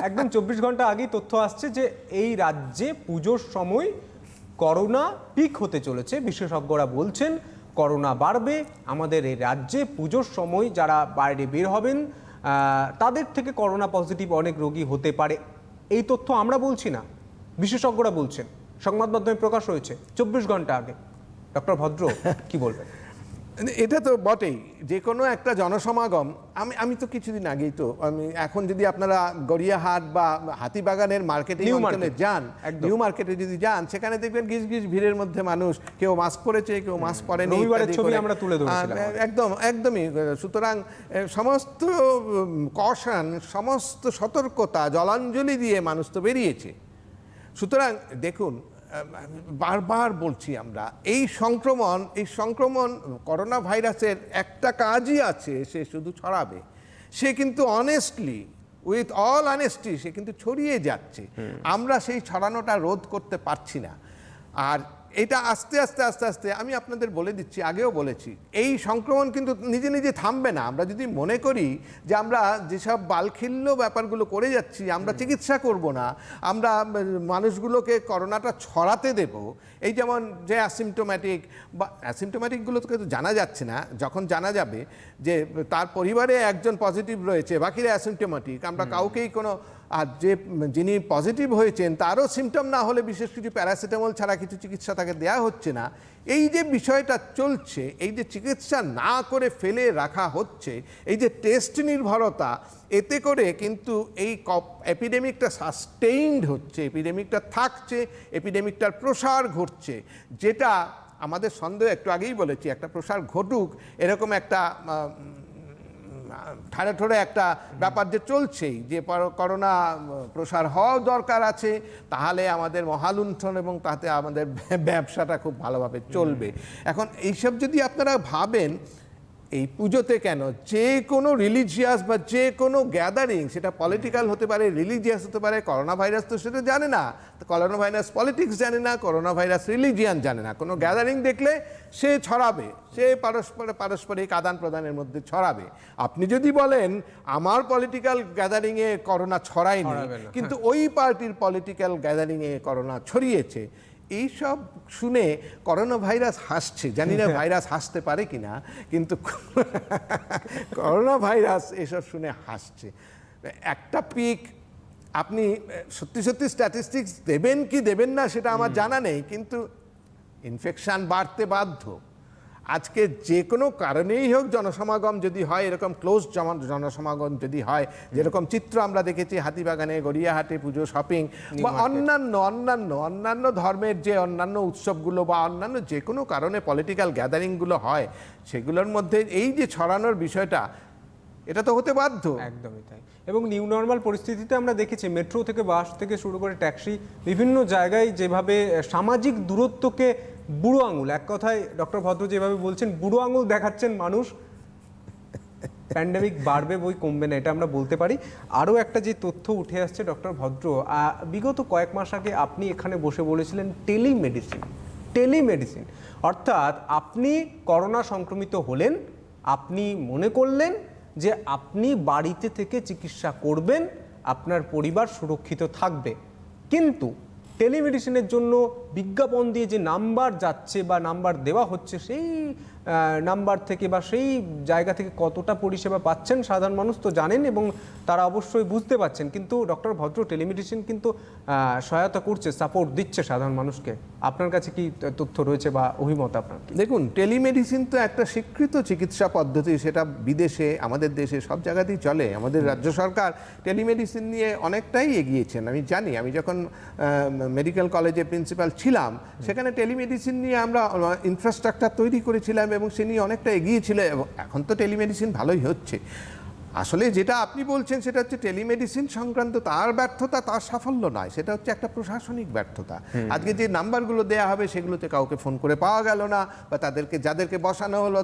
একদম 24 ঘন্টা আগেই তথ্য আসছে যে এই রাজ্যে পুজোর সময় করোনা পিক হতে চলেছে। বিশেষজ্ঞরা বলছেন করোনা বাড়বে আমাদের এই রাজ্যে, পুজোর সময় যারা বাইরে বের হবেন তাদের থেকে করোনা পজিটিভ অনেক রোগী হতে পারে। এই তথ্য আমরা বলছি না, বিশেষজ্ঞরা বলছেন, সংবাদ মাধ্যমে প্রকাশ হয়েছে 24 ঘন্টা আগে। ডক্টর ভদ্র কি বলবেন? এটা তো বটেই, যে কোনো একটা জনসমাগম, আমি তো কিছুদিন আগেই তো এখন যদি আপনারা গড়িয়াহাট বা হাতিবাগানের মার্কেটিং নিউ অঞ্চলে মার্কেট, যান, একদম। নিউ মার্কেটে যদি যান, সেখানে দেখবেন গিজ গিজ ভিড়ের মধ্যে মানুষ, কেউ মাস্ক পরেছে, কেউ মাস্ক পরেনি, রবিবারের ইত্যাদি ছবি করে। আমরা তুলে ধরেছিলাম। একদমই। সুতরাং সমস্ত কশন, সমস্ত সতর্কতা জলাঞ্জলি দিয়ে মানুষ তো বেরিয়েছে। সুতরাং দেখুন, বারবার বলছি আমরা, এই সংক্রমণ করোনা ভাইরাসের একটা কাজই আছে, সে শুধু ছড়াবে। সে কিন্তু অনেস্টলি, উইথ অল অনেস্টি, সে কিন্তু ছড়িয়ে যাচ্ছে। আমরা সেই ছড়ানোটা রোধ করতে পারছি না। আর এটা আস্তে আস্তে আমি আপনাদের বলে দিচ্ছি, আগেও বলেছি, এই সংক্রমণ কিন্তু নিজে নিজে থামবে না। আমরা যদি মনে করি যে আমরা যেসব বালখিল্য ব্যাপারগুলো করে যাচ্ছি, আমরা চিকিৎসা করব না, আমরা মানুষগুলোকে করোনাটা ছড়াতে দেব, এই যেমন যে অ্যাসিমটোম্যাটিকগুলোকে তো জানা যাচ্ছে না, যখন জানা যাবে যে তার পরিবারে একজন পজিটিভ রয়েছে, বাকিরা অ্যাসিমটোম্যাটিক, আমরা কাউকেই কোনো, আর যিনি পজিটিভ হয়েছেন তারও সিমটম না হলে বিশেষ কিছু প্যারাসিটামল ছাড়া কিছু চিকিৎসা তাকে দেওয়া হচ্ছে না। এই যে বিষয়টা চলছে, এই যে চিকিৎসা না করে ফেলে রাখা হচ্ছে, এই যে টেস্ট নির্ভরতা, এতে করে কিন্তু এই এপিডেমিকটা সাস্টেইনড হচ্ছে, এপিডেমিকটা থাকছে, এপিডেমিকটার প্রসার ঘটছে, যেটা আমাদের সন্দেহ, একটু আগেই বলেছি, একটা প্রসার ঘটুক এরকম একটা ঠাড়ে একটা ব্যাপার যে চলছেই, যে করোনা প্রসার হওয়া দরকার আছে, তাহলে আমাদের মহালুণ্ঠন এবং তাতে আমাদের ব্যবসাটা খুব ভালোভাবে চলবে। এখন এইসব যদি আপনারা ভাবেন, এই পুজোতে কেন, যে কোনো রিলিজিয়াস বা যে কোনো গ্যাদারিং, সেটা পলিটিক্যাল হতে পারে, রিলিজিয়াস হতে পারে, করোনা ভাইরাস তো সেটা জানে না, করোনা ভাইরাস পলিটিক্স জানে না, করোনা ভাইরাস রিলিজিয়ান জানে না। কোনো গ্যাদারিং দেখলে সে ছড়াবে, সে পারস্পরিক আদান প্রদানের মধ্যে ছড়াবে। আপনি যদি বলেন আমার পলিটিক্যাল গ্যাদারিংয়ে করোনা ছড়ায়নি, কিন্তু ওই পার্টির পলিটিক্যাল গ্যাদারিংয়ে করোনা ছড়িয়েছে, এইসব শুনে করোনা ভাইরাস হাসছে। জানি না ভাইরাস হাসতে পারে কিনা, কিন্তু করোনা ভাইরাস এসব শুনে হাসছে। একটা পিক আপনি সত্যি স্ট্যাটিস্টিক্স দেবেন কি দেবেন না সেটা আমার জানা নেই, কিন্তু ইনফেকশন বাড়তে বাধ্য। আজকে যে কোনো কারণেই হোক জনসমাগম যদি হয়, এরকম ক্লোজ জনসমাগম যদি হয়, যেরকম চিত্র আমরা দেখেছি হাতিবাগানে, গড়িয়াহাটে, পুজো, শপিং বা অন্যান্য ধর্মের যে অন্যান্য উৎসবগুলো বা অন্যান্য যে কোনো কারণে পলিটিক্যাল গ্যাদারিংগুলো হয়, সেগুলোর মধ্যে এই যে ছড়ানোর বিষয়টা, এটা তো হতে বাধ্য। একদমই তাই। এবং নিউ নর্মাল পরিস্থিতিতে আমরা দেখেছি মেট্রো থেকে, বাস থেকে শুরু করে ট্যাক্সি, বিভিন্ন জায়গায় যেভাবে সামাজিক দূরত্বকে বুড়ো আঙুল, এক কথায় ডক্টর ভদ্র যেভাবে বলছেন, বুড়ো আঙুল দেখাচ্ছেন মানুষ। প্যান্ডেমিক বাড়বে বই কমবে না, এটা আমরা বলতে পারি। আরও একটা যে তথ্য উঠে আসছে ডক্টর ভদ্র, বিগত কয়েক মাস আগে আপনি এখানে বসে বলেছিলেন টেলিমেডিসিন, অর্থাৎ আপনি করোনা সংক্রমিত হলেন, আপনি মনে করলেন যে আপনি বাড়িতে থেকে চিকিৎসা করবেন, আপনার পরিবার সুরক্ষিত থাকবে, কিন্তু টেলিমেডিসিনের জন্য বিজ্ঞাপন দিয়ে যে নাম্বার যাচ্ছে বা নাম্বার দেওয়া হচ্ছে, সেই নাম্বার থেকে বা সেই জায়গা থেকে কতটা পরিষেবা পাচ্ছেন সাধারণ মানুষ তো জানেন এবং তারা অবশ্যই বুঝতে পারছেন। কিন্তু ডক্টর ভদ্র টেলিমেডিসিন কিন্তু সহায়তা করছে, সাপোর্ট দিচ্ছে সাধারণ মানুষকে। আপনার কাছে কি তথ্য রয়েছে বা অভিমত আপনার? দেখুন, টেলিমেডিসিন তো একটা স্বীকৃত চিকিৎসা পদ্ধতি, সেটা বিদেশে, আমাদের দেশে সব জায়গাতেই চলে। আমাদের রাজ্য সরকার টেলিমেডিসিন নিয়ে অনেকটাই এগিয়েছেন। আমি জানি, আমি যখন মেডিকেল কলেজে প্রিন্সিপাল ছিলাম, সেখানে টেলিমেডিসিন নিয়ে আমরা ইনফ্রাস্ট্রাকচার তৈরি করেছিলাম এবং সে নিয়ে অনেকটা এগিয়েছিল, এবং এখন তো টেলিমেডিসিন ভালোই হচ্ছে। আসলে যেটা আপনি বলছেন সেটা হচ্ছে টেলিমেডিসিন সংক্রান্ত তার ব্যর্থতা, তার সাফল্য নয়, সেটা হচ্ছে একটা প্রশাসনিক ব্যর্থতা। আজকে যে নাম্বারগুলো দেয়া হবে সেগুলোতে কাউকে ফোন করে পাওয়া গেল না, বা যাদেরকে বসানো হলো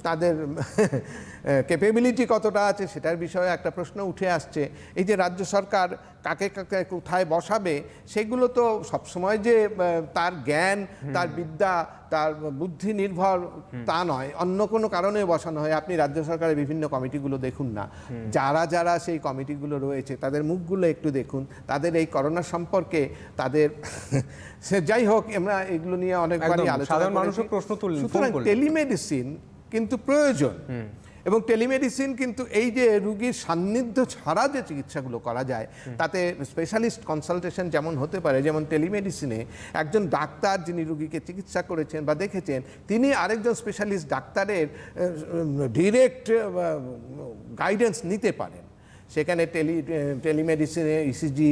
তাদের ক্যাপেবিলিটি কতটা আছে সেটার বিষয়ে একটা প্রশ্ন উঠে আসছে। এই যে রাজ্য সরকার কাকে কাকে কোথায় বসাবে, সেগুলো তো সবসময় যে তার জ্ঞান, তার বিদ্যা, তার বুদ্ধি নির্ভর তা নয়, অন্য কোনো কারণে বসানো হয়। আপনি রাজ্য সরকারের বিভিন্ন কমিটিগুলো দেখুন না, যারা সেই কমিটিগুলো রয়েছে তাদের মুখগুলো একটু দেখুন, তাদের এই করোনা সম্পর্কে তাদের সে যাই হোক, আমরা এগুলো নিয়ে অনেকবারই আলোচনা করেছি। প্রশ্ন তুললেন, সুতরাং টেলিমেডিসিন কিন্তু প্রয়োজন, এবং টেলিমেডিসিন কিন্তু এই যে রুগীর সান্নিধ্য ছাড়া যে চিকিৎসাগুলো করা যায় তাতে স্পেশালিস্ট কনসালটেশন যেমন হতে পারে, যেমন টেলিমেডিসিনে একজন ডাক্তার যিনি রুগীকে চিকিৎসা করেছেন বা দেখেছেন তিনি আরেকজন স্পেশালিস্ট ডাক্তারের ডিরেক্ট গাইডেন্স নিতে পারেন। সেখানে টেলিমেডিসিনে ইসিজি,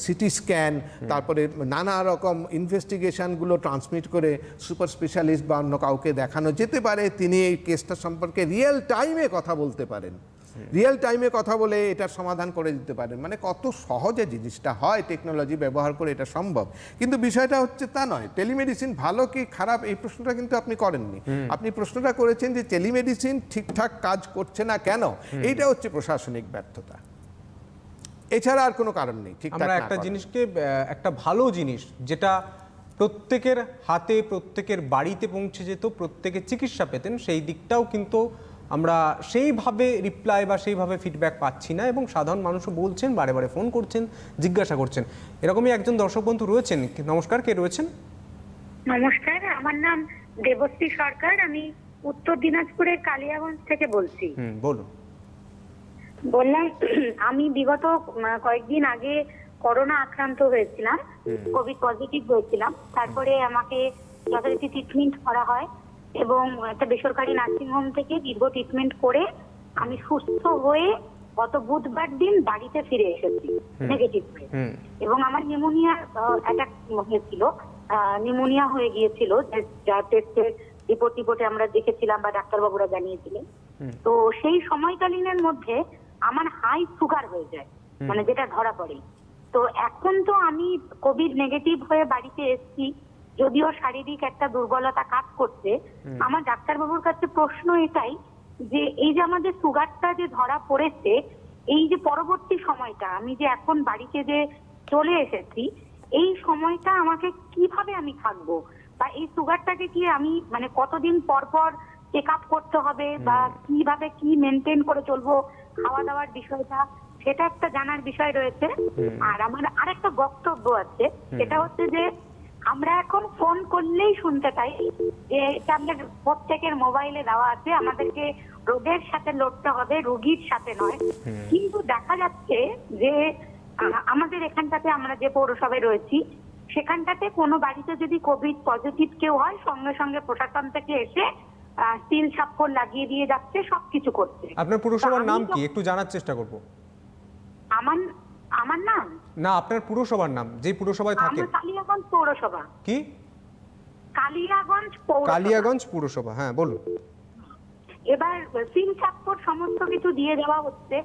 সিটি স্ক্যান, তারপরে নানা রকম ইনভেস্টিগেশনগুলো ট্রান্সমিট করে সুপার স্পেশালিস্ট বা অন্য কাউকে দেখানো যেতে পারে। তিনি এই কেসটা সম্পর্কে রিয়েল টাইমে কথা বলতে পারেন, রিয়েল টাইমে কথা বলে এটার সমাধান করে দিতে পারেন। মানে কত সহজে জিনিসটা হয়, টেকনোলজি ব্যবহার করে এটা সম্ভব। কিন্তু বিষয়টা হচ্ছে তা নয়। টেলিমেডিসিন ভালো কি খারাপ এই প্রশ্নটা কিন্তু আপনি করেননি। আপনি প্রশ্নটা করেছেন যে টেলিমেডিসিন ঠিকঠাক কাজ করছে না কেন, এইটা হচ্ছে প্রশাসনিক ব্যর্থতা, এছাড়া আর কোনো কারণ নেই। ঠিকঠাক আমরা না একটা করার। জিনিসকে, একটা ভালো জিনিস যেটা প্রত্যেকের হাতে, প্রত্যেকের বাড়িতে পৌঁছে যেত, প্রত্যেকে চিকিৎসা পেতেন, সেই দিকটাও কিন্তু আমরা সেইভাবে রিপ্লাই বা সেইভাবে ফিডব্যাক পাচ্ছি না। এবং সাধারণ মানুষও বলছেন, বারে বারে ফোন করছেন, জিজ্ঞাসা করছেন। এরকমই একজন দর্শক বন্ধু রয়েছেন। নমস্কার, কে রয়েছেন? নমস্কার, আমার নাম দেবশ্রী সরকার। আমি উত্তর দিনাজপুরের কালিয়াগঞ্জ থেকে বলছি। বলুন। বললাম, আমি বিগত কয়েকদিন আগে করোনা আক্রান্ত হয়েছিলাম, কোভিড পজিটিভ হয়েছিলাম। তারপরে আমাকে যথারীতি ট্রিটমেন্ট করা হয় এবং একটা বেসরকারি নার্সিংহোম থেকে দীর্ঘ ট্রিটমেন্ট করে আমি সুস্থ হয়ে গত বুধবার দিন বাড়িতে ফিরে এসেছি নেগেটিভ হয়ে। এবং আমার নিউমোনিয়া অ্যাটাক হয়েছিল, নিউমোনিয়া হয়ে গিয়েছিল, যা টেস্টের রিপোর্টে আমরা দেখেছিলাম বা ডাক্তারবাবুরা জানিয়েছিলেন। তো সেই সময়কালীনের মধ্যে আমার হাই সুগার হয়ে যায়, মানে যেটা ধরা পড়ে। তো এখন তো আমি কোভিড নেগেটিভ হয়ে বাড়িতে এসেছি, যদিও শারীরিক একটা দুর্বলতা কাজ করছে। আমার ডাক্তারবাবুর কাছে প্রশ্ন এটাই যে এই যে আমাদের সুগারটা যে ধরা পড়েছে, এই যে পরবর্তী সময়টা আমি যে এখন বাড়িতে যে চলে এসেছি, এই সময়টা আমাকে কিভাবে আমি থাকবো, বা এই সুগারটাকে কি আমি মানে কতদিন পর পর চেক আপ করতে হবে, বা কিভাবে কি মেনটেন করে চলবো, খাওয়া দাওয়ার বিষয়টা, সেটা একটা জানার বিষয় রয়েছে। আর আমার আরেকটা বক্তব্য আছে, সেটা হচ্ছে যে আমরা এখন ফোন করলেই শুনতে পাই যে এটা আমাদের প্রত্যেকের মোবাইলে দেওয়া আছে, আমাদেরকে রোগের সাথে লড়তে হবে, রোগীর সাথে নয়। কিন্তু দেখা যাচ্ছে যে আমাদের এখানটাতে, আমরা যে পৌরসভায় রয়েছি সেখানটাতে কোনো বাড়িতে যদি কোভিড পজিটিভ কেউ হয়, সঙ্গে সঙ্গে প্রশাসন থেকে এসে সিল স্বাক্ষর লাগিয়ে দিয়ে যাচ্ছে, সবকিছু করছে। আপনার পুরসভার নাম কি, একটু জানার চেষ্টা করব। আমার নাম না, আপনার পুরসভার নাম, যে পুরসভায় থাকেন। আমার কালিয়াগঞ্জ পৌরসভা। কি? কালিয়াগঞ্জ পৌরসভা। কালিয়াগঞ্জ পুরসভা, হ্যাঁ বলুন। এবার সিল স্বাক্ষর সমস্ত কিছু দিয়ে দেওয়া হচ্ছে।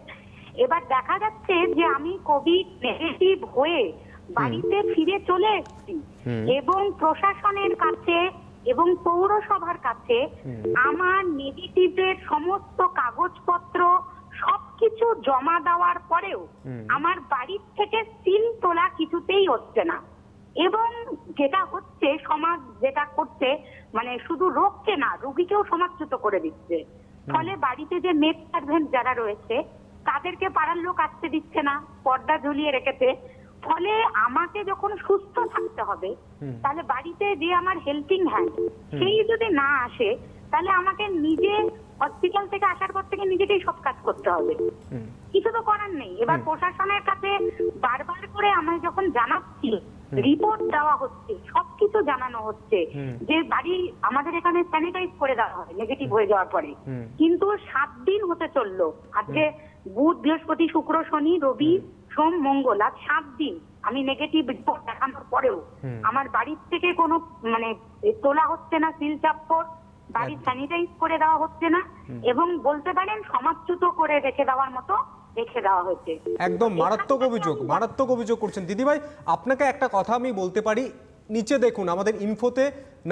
এবার দেখা যাচ্ছে যে আমি কোভিড নেগেটিভ হয়ে বাড়িতে ফিরে চলে এসেছি এবং প্রশাসনের কাছে এবং পৌরসভার কাছে আমার নেগেটিভের সমস্ত কাগজপত্র সবকিছু জমা দেওয়ার পরেও আমার বাড়ির থেকে সিল তোলা কিছুতেই হচ্ছে না। এবং যেটা হচ্ছে, সমাজ যেটা করছে, মানে শুধু রোগকে না, রোগীকেও সমাজচ্যুত করে দিচ্ছে। ফলে বাড়িতে যে মেড সার্ভেন্ট যারা রয়েছে তাদেরকে পাড়ার লোক আসতে দিচ্ছে না, পর্দা ঝুলিয়ে রেখেছে। ফলে আমাকে যখন সুস্থ থাকতে হবে, তাহলে বাড়িতে যে আমার হেল্পিং হ্যান্ড সেই যদি না আসে, তাহলে আমাকে নিজে হসপিটাল থেকে আসার পর থেকে নিজেকেই সব কাজ করতে হবে, কিছু তো করার নেই। এবার প্রশাসনের কাছে বারবার করে আমি যখন জানাচ্ছি, রিপোর্ট দেওয়া হচ্ছে, সবকিছু জানানো হচ্ছে যে বাড়ি আমাদের এখানে স্যানিটাইজ করে দেওয়া হয় নেগেটিভ হয়ে যাওয়ার পরে, কিন্তু 7 দিন হতে চললো। আজকে বুধ, বৃহস্পতি, শুক্র, শনি, রবি, সোম, মঙ্গল, আজ 7 দিন আমি নেগেটিভ রিপোর্ট দেখানোর পরেও আমার বাড়ির থেকে কোনো মানে তোলা হচ্ছে না সিল চাপ্পর, বাড়ি স্যানিটাইজ করে দেওয়া হচ্ছে না, এবং বলতে পারেন সমাজচ্যুত করে রেখে দেওয়ার মতো রেখে দেওয়া হয়েছে। একদম মারাত্মক অভিযোগ, মারাত্মক অভিযোগ করছেন দিদিভাই। আপনাকে একটা কথা আমি বলতে পারি, নিচে দেখুন আমাদের ইনফোতে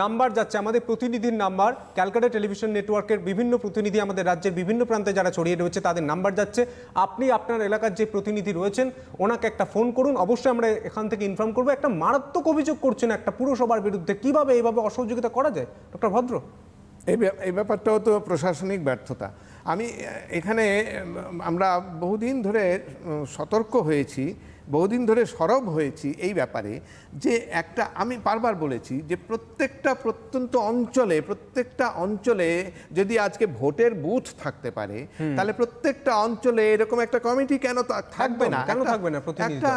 নাম্বার যাচ্ছে, আমাদের প্রতিনিধির নাম্বার, ক্যালকাটা টেলিভিশন নেটওয়ার্কের বিভিন্ন প্রতিনিধি আমাদের রাজ্যের বিভিন্ন প্রান্তে যারা ছড়িয়ে রয়েছে তাদের নাম্বার যাচ্ছে। আপনি আপনার এলাকার যে প্রতিনিধি রয়েছেন ওনাকে একটা ফোন করুন, অবশ্যই আমরা এখান থেকে ইনফর্ম করবো। একটা মারাত্মক অভিযোগ করছেন একটা পুরসভার বিরুদ্ধে, কিভাবে এইভাবে অসহযোগিতা করা যায় ডক্টর ভদ্র? এই ব্যাপারটাও তো প্রশাসনিক ব্যর্থতা। আমি এখানে আমরা বহুদিন ধরে সতর্ক হয়েছি বহুদিন ধরে সরব হয়েছি এই ব্যাপারে যে একটা, আমি বারবার বলেছি যে প্রত্যেকটা অঞ্চলে যদি আজকে ভোটের বুথ থাকতে পারে, তাহলে প্রত্যেকটা অঞ্চলে এরকম একটা কমিটি কেন থাকবে না? কেন থাকবে না? একটা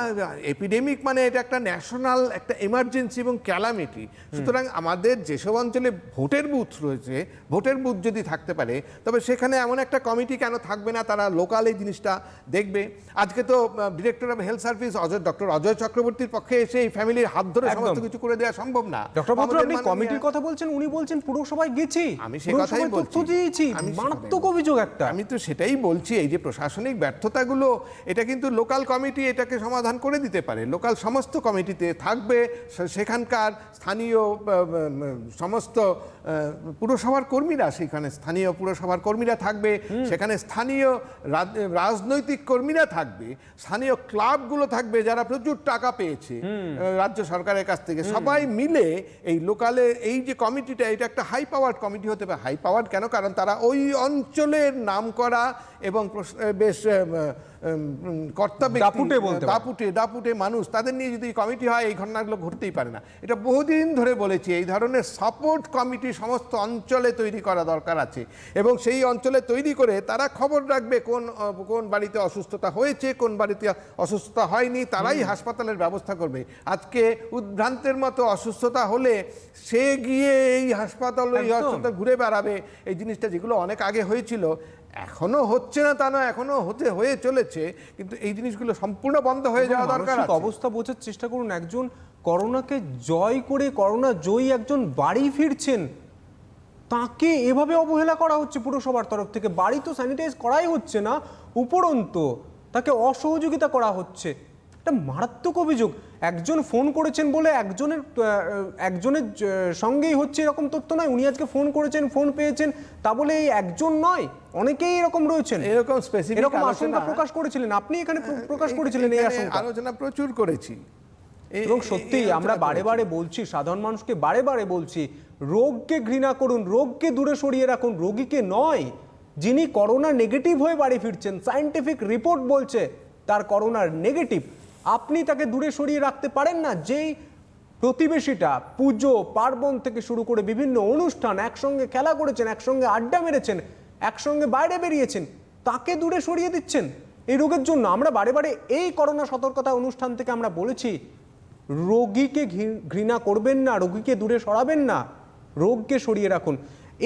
এপিডেমিক মানে এটা একটা ন্যাশনাল একটা এমার্জেন্সি এবং ক্যালামিটি। সুতরাং আমাদের যেসব অঞ্চলে ভোটের বুথ রয়েছে, ভোটের বুথ যদি থাকতে পারে, তবে সেখানে এমন একটা কমিটি কেন থাকবে না? তারা লোকাল এই জিনিসটা দেখবে। আজকে তো director of health service doctor Ajay চক্রবর্তীর পক্ষে এসে এই ফ্যামিলির হাত ধরে সমস্ত কিছু করে দেওয়া সম্ভব না। ডক্টর ভদ্র, আপনি কমিটির কথা বলছেন, উনি বলছেন পুরসভায় গেছি, আমি সেই কথাই বলছি, মারাত্মক অভিযোগ একটা। আমি তো সেটাই বলছি, এই যে প্রশাসনিক ব্যর্থতাগুলো, এটা কিন্তু লোকাল কমিটি এটাকে সমাধান করে দিতে পারে। লোকাল সমস্ত কমিটিতে থাকবে সেখানকার স্থানীয় সমস্ত পুরসভার কর্মীরা, সেখানে স্থানীয় পুরসভার কর্মীরা থাকবে, সেখানে স্থানীয় রাজনৈতিক কর্মীরা থাকবে, স্থানীয় ক্লাবগুলো থাকবে যারা প্রচুর টাকা পেয়েছে রাজ্য সরকারের কাছ থেকে। সবাই মিলে এই লোকালে এই যে কমিটিটা, এটা একটা হাই পাওয়ার্ড কমিটি হতে পারে। হাই পাওয়ার্ড কেন? কারণ তারা ওই অঞ্চলের নাম করা এবং বেশ দাপুটে মানুষ, তাদের নিয়ে যদি কমিটি হয়, এই ঘটনাগুলো ঘটতেই পারে না। এটা বহুদিন ধরে বলেছি, এই ধরনের সাপোর্ট কমিটি সমস্ত অঞ্চলে তৈরি করা দরকার আছে, এবং সেই অঞ্চলে তৈরি করে তারা খবর রাখবে কোন বাড়িতে অসুস্থতা হয়েছে, কোন বাড়িতে অসুস্থতা হয়নি, তারাই হাসপাতালের ব্যবস্থা করবে। আজকে উদ্ভ্রান্তের মতো অসুস্থতা হলে সে গিয়ে এই হাসপাতাল ঘুরে বেড়াবে, এই জিনিসটা যেগুলো অনেক আগে হয়েছিল, এখনো হচ্ছে না তা নয়, এখনো হয়ে চলেছে, কিন্তু এই জিনিসগুলো সম্পূর্ণ বন্ধ হয়ে যাওয়া দরকার। অবস্থা বোঝার চেষ্টা করুন। একজন করোনাকে জয় করে, করোনা জয়ী একজন বাড়ি ফিরছেন, তাকে এভাবে অবহেলা করা হচ্ছে পুরসভার তরফ থেকে। বাড়ি তো স্যানিটাইজ করাই হচ্ছে না, উপরন্তু তাকে অসহযোগিতা করা হচ্ছে। একটা মারাত্মক অভিযোগ। একজন ফোন করেছেন বলে একজনের সঙ্গেই হচ্ছে এরকম তথ্য নয়। উনি আজকে ফোন করেছেন, ফোন পেয়েছেন, তা বলে এই একজন নয়, অনেকেই এরকম রয়েছেন, এরকম আশঙ্কা প্রকাশ করেছিলেন, আপনি এখানে প্রকাশ করেছিলেন এই আশঙ্কা। আলোচনা প্রচুর করেছি, এবং সত্যি আমরা বারে বারে বলছি, সাধারণ মানুষকে বারে বারে বলছি, রোগকে ঘৃণা করুন, রোগকে দূরে সরিয়ে রাখুন, রোগীকে নয়। যিনি করোনা নেগেটিভ হয়ে বাড়ি ফিরছেন, সায়েন্টিফিক রিপোর্ট বলছে তার করোনার নেগেটিভ, আপনি তাকে দূরে সরিয়ে রাখতে পারেন না। যেই প্রতিবেশীটা পুজো পার্বণ থেকে শুরু করে বিভিন্ন অনুষ্ঠান একসঙ্গে খেলা করেছেন, একসঙ্গে আড্ডা মেরেছেন, একসঙ্গে বাইরে বেরিয়েছেন, তাকে দূরে সরিয়ে দিচ্ছেন এই রোগের জন্য। আমরা বারে বারে এই করোনা সতর্কতা অনুষ্ঠান থেকে আমরা বলেছি, রোগীকে ঘৃণা করবেন না, রোগীকে দূরে সরাবেন না, রোগকে সরিয়ে রাখুন।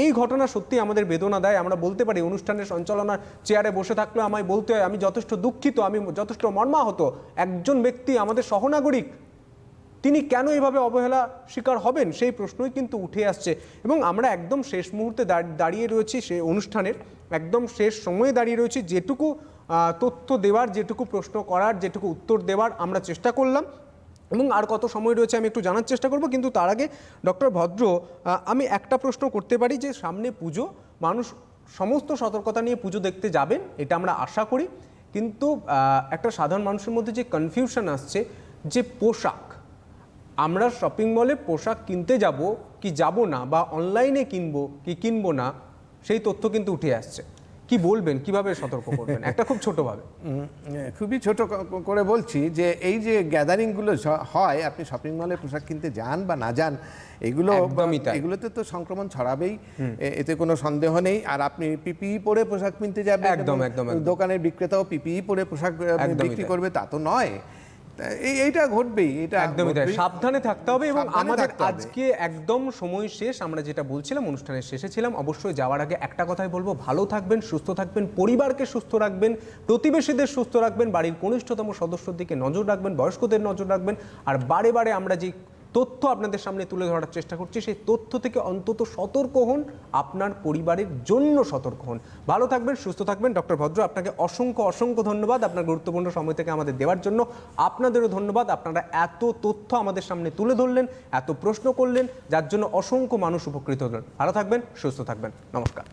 এই ঘটনা সত্যি আমাদের বেদনা দেয়। আমরা বলতে পারি, অনুষ্ঠানের সঞ্চালনার চেয়ারে বসে থাকলেও আমায় বলতে হয়, আমি যথেষ্ট দুঃখিত, আমি যথেষ্ট মর্মাহত। একজন ব্যক্তি, আমাদের সহনাগরিক, তিনি কেন এভাবে অবহেলা শিকার হবেন, সেই প্রশ্নই কিন্তু উঠে আসছে। এবং আমরা একদম শেষ মুহূর্তে দাঁড়িয়ে রয়েছি, সেই অনুষ্ঠানের একদম শেষ সময়ে দাঁড়িয়ে রয়েছি। যেটুকু তথ্য দেওয়ার, যেটুকু প্রশ্ন করার, যেটুকু উত্তর দেওয়ার আমরা চেষ্টা করলাম, এবং আর কত সময় রয়েছে আমি একটু জানার চেষ্টা করব। কিন্তু তার আগে ডক্টর ভদ্র, আমি একটা প্রশ্ন করতে পারি যে সামনে পুজো, মানুষ সমস্ত সতর্কতা নিয়ে পুজো দেখতে যাবেন, এটা আমরা আশা করি, কিন্তু একটা সাধারণ মানুষের মধ্যে যে কনফিউশন আসছে, যে পোশাক, আমরা শপিং মলে পোশাক কিনতে যাব কি যাব না, বা অনলাইনে কিনবো কি কিনবো না, সেই তথ্য কিন্তু উঠে আসছে। কি বলবেন, কিভাবে সতর্ক করবেন? একটা খুব ছোটভাবে, খুবই ছোট করে বলছি যে এই যে গ্যাদারিংগুলো হয়, আপনি শপিং মলে পোশাক কিনতে যান বা না যান, এগুলোতে তো সংক্রমণ ছড়াবেই, এতে কোনো সন্দেহ নেই। আর আপনি পিপিই পরে পোশাক কিনতে যাবেন, একদম একদম, দোকানের বিক্রেতাও পিপিই পরে পোশাক বিক্রি করবে, তা তো নয়। এইটা ঘটবেই, এটা একদমই তাই, সাবধানে থাকতে হবে। এবং আমাদের আজকে একদম সময় শেষ। আমরা যেটা বলছিলাম, অনুষ্ঠানের শেষে ছিলাম, অবশ্যই যাওয়ার আগে একটা কথাই বলবো, ভালো থাকবেন, সুস্থ থাকবেন, পরিবারকে সুস্থ রাখবেন, প্রতিবেশীদের সুস্থ রাখবেন, বাড়ির কনিষ্ঠতম সদস্যর দিকে নজর রাখবেন, বয়স্কদের নজর রাখবেন। আর বারে বারে আমরা যে তথ্য আপনাদের সামনে তুলে ধরার চেষ্টা করছি, সেই তথ্য থেকে অন্তত সতর্ক হন, আপনার পরিবারের জন্য সতর্ক হন। ভালো থাকবেন, সুস্থ থাকবেন। ডক্টর ভদ্র, আপনাকে অসংখ্য অসংখ্য ধন্যবাদ আপনার গুরুত্বপূর্ণ সময় থেকে আমাদের দেওয়ার জন্য। আপনাদেরও ধন্যবাদ, আপনারা এত তথ্য আমাদের সামনে তুলে ধরলেন, এত প্রশ্ন করলেন, যার জন্য অসংখ্য মানুষ উপকৃত হলেন। ভালো থাকবেন, সুস্থ থাকবেন, নমস্কার।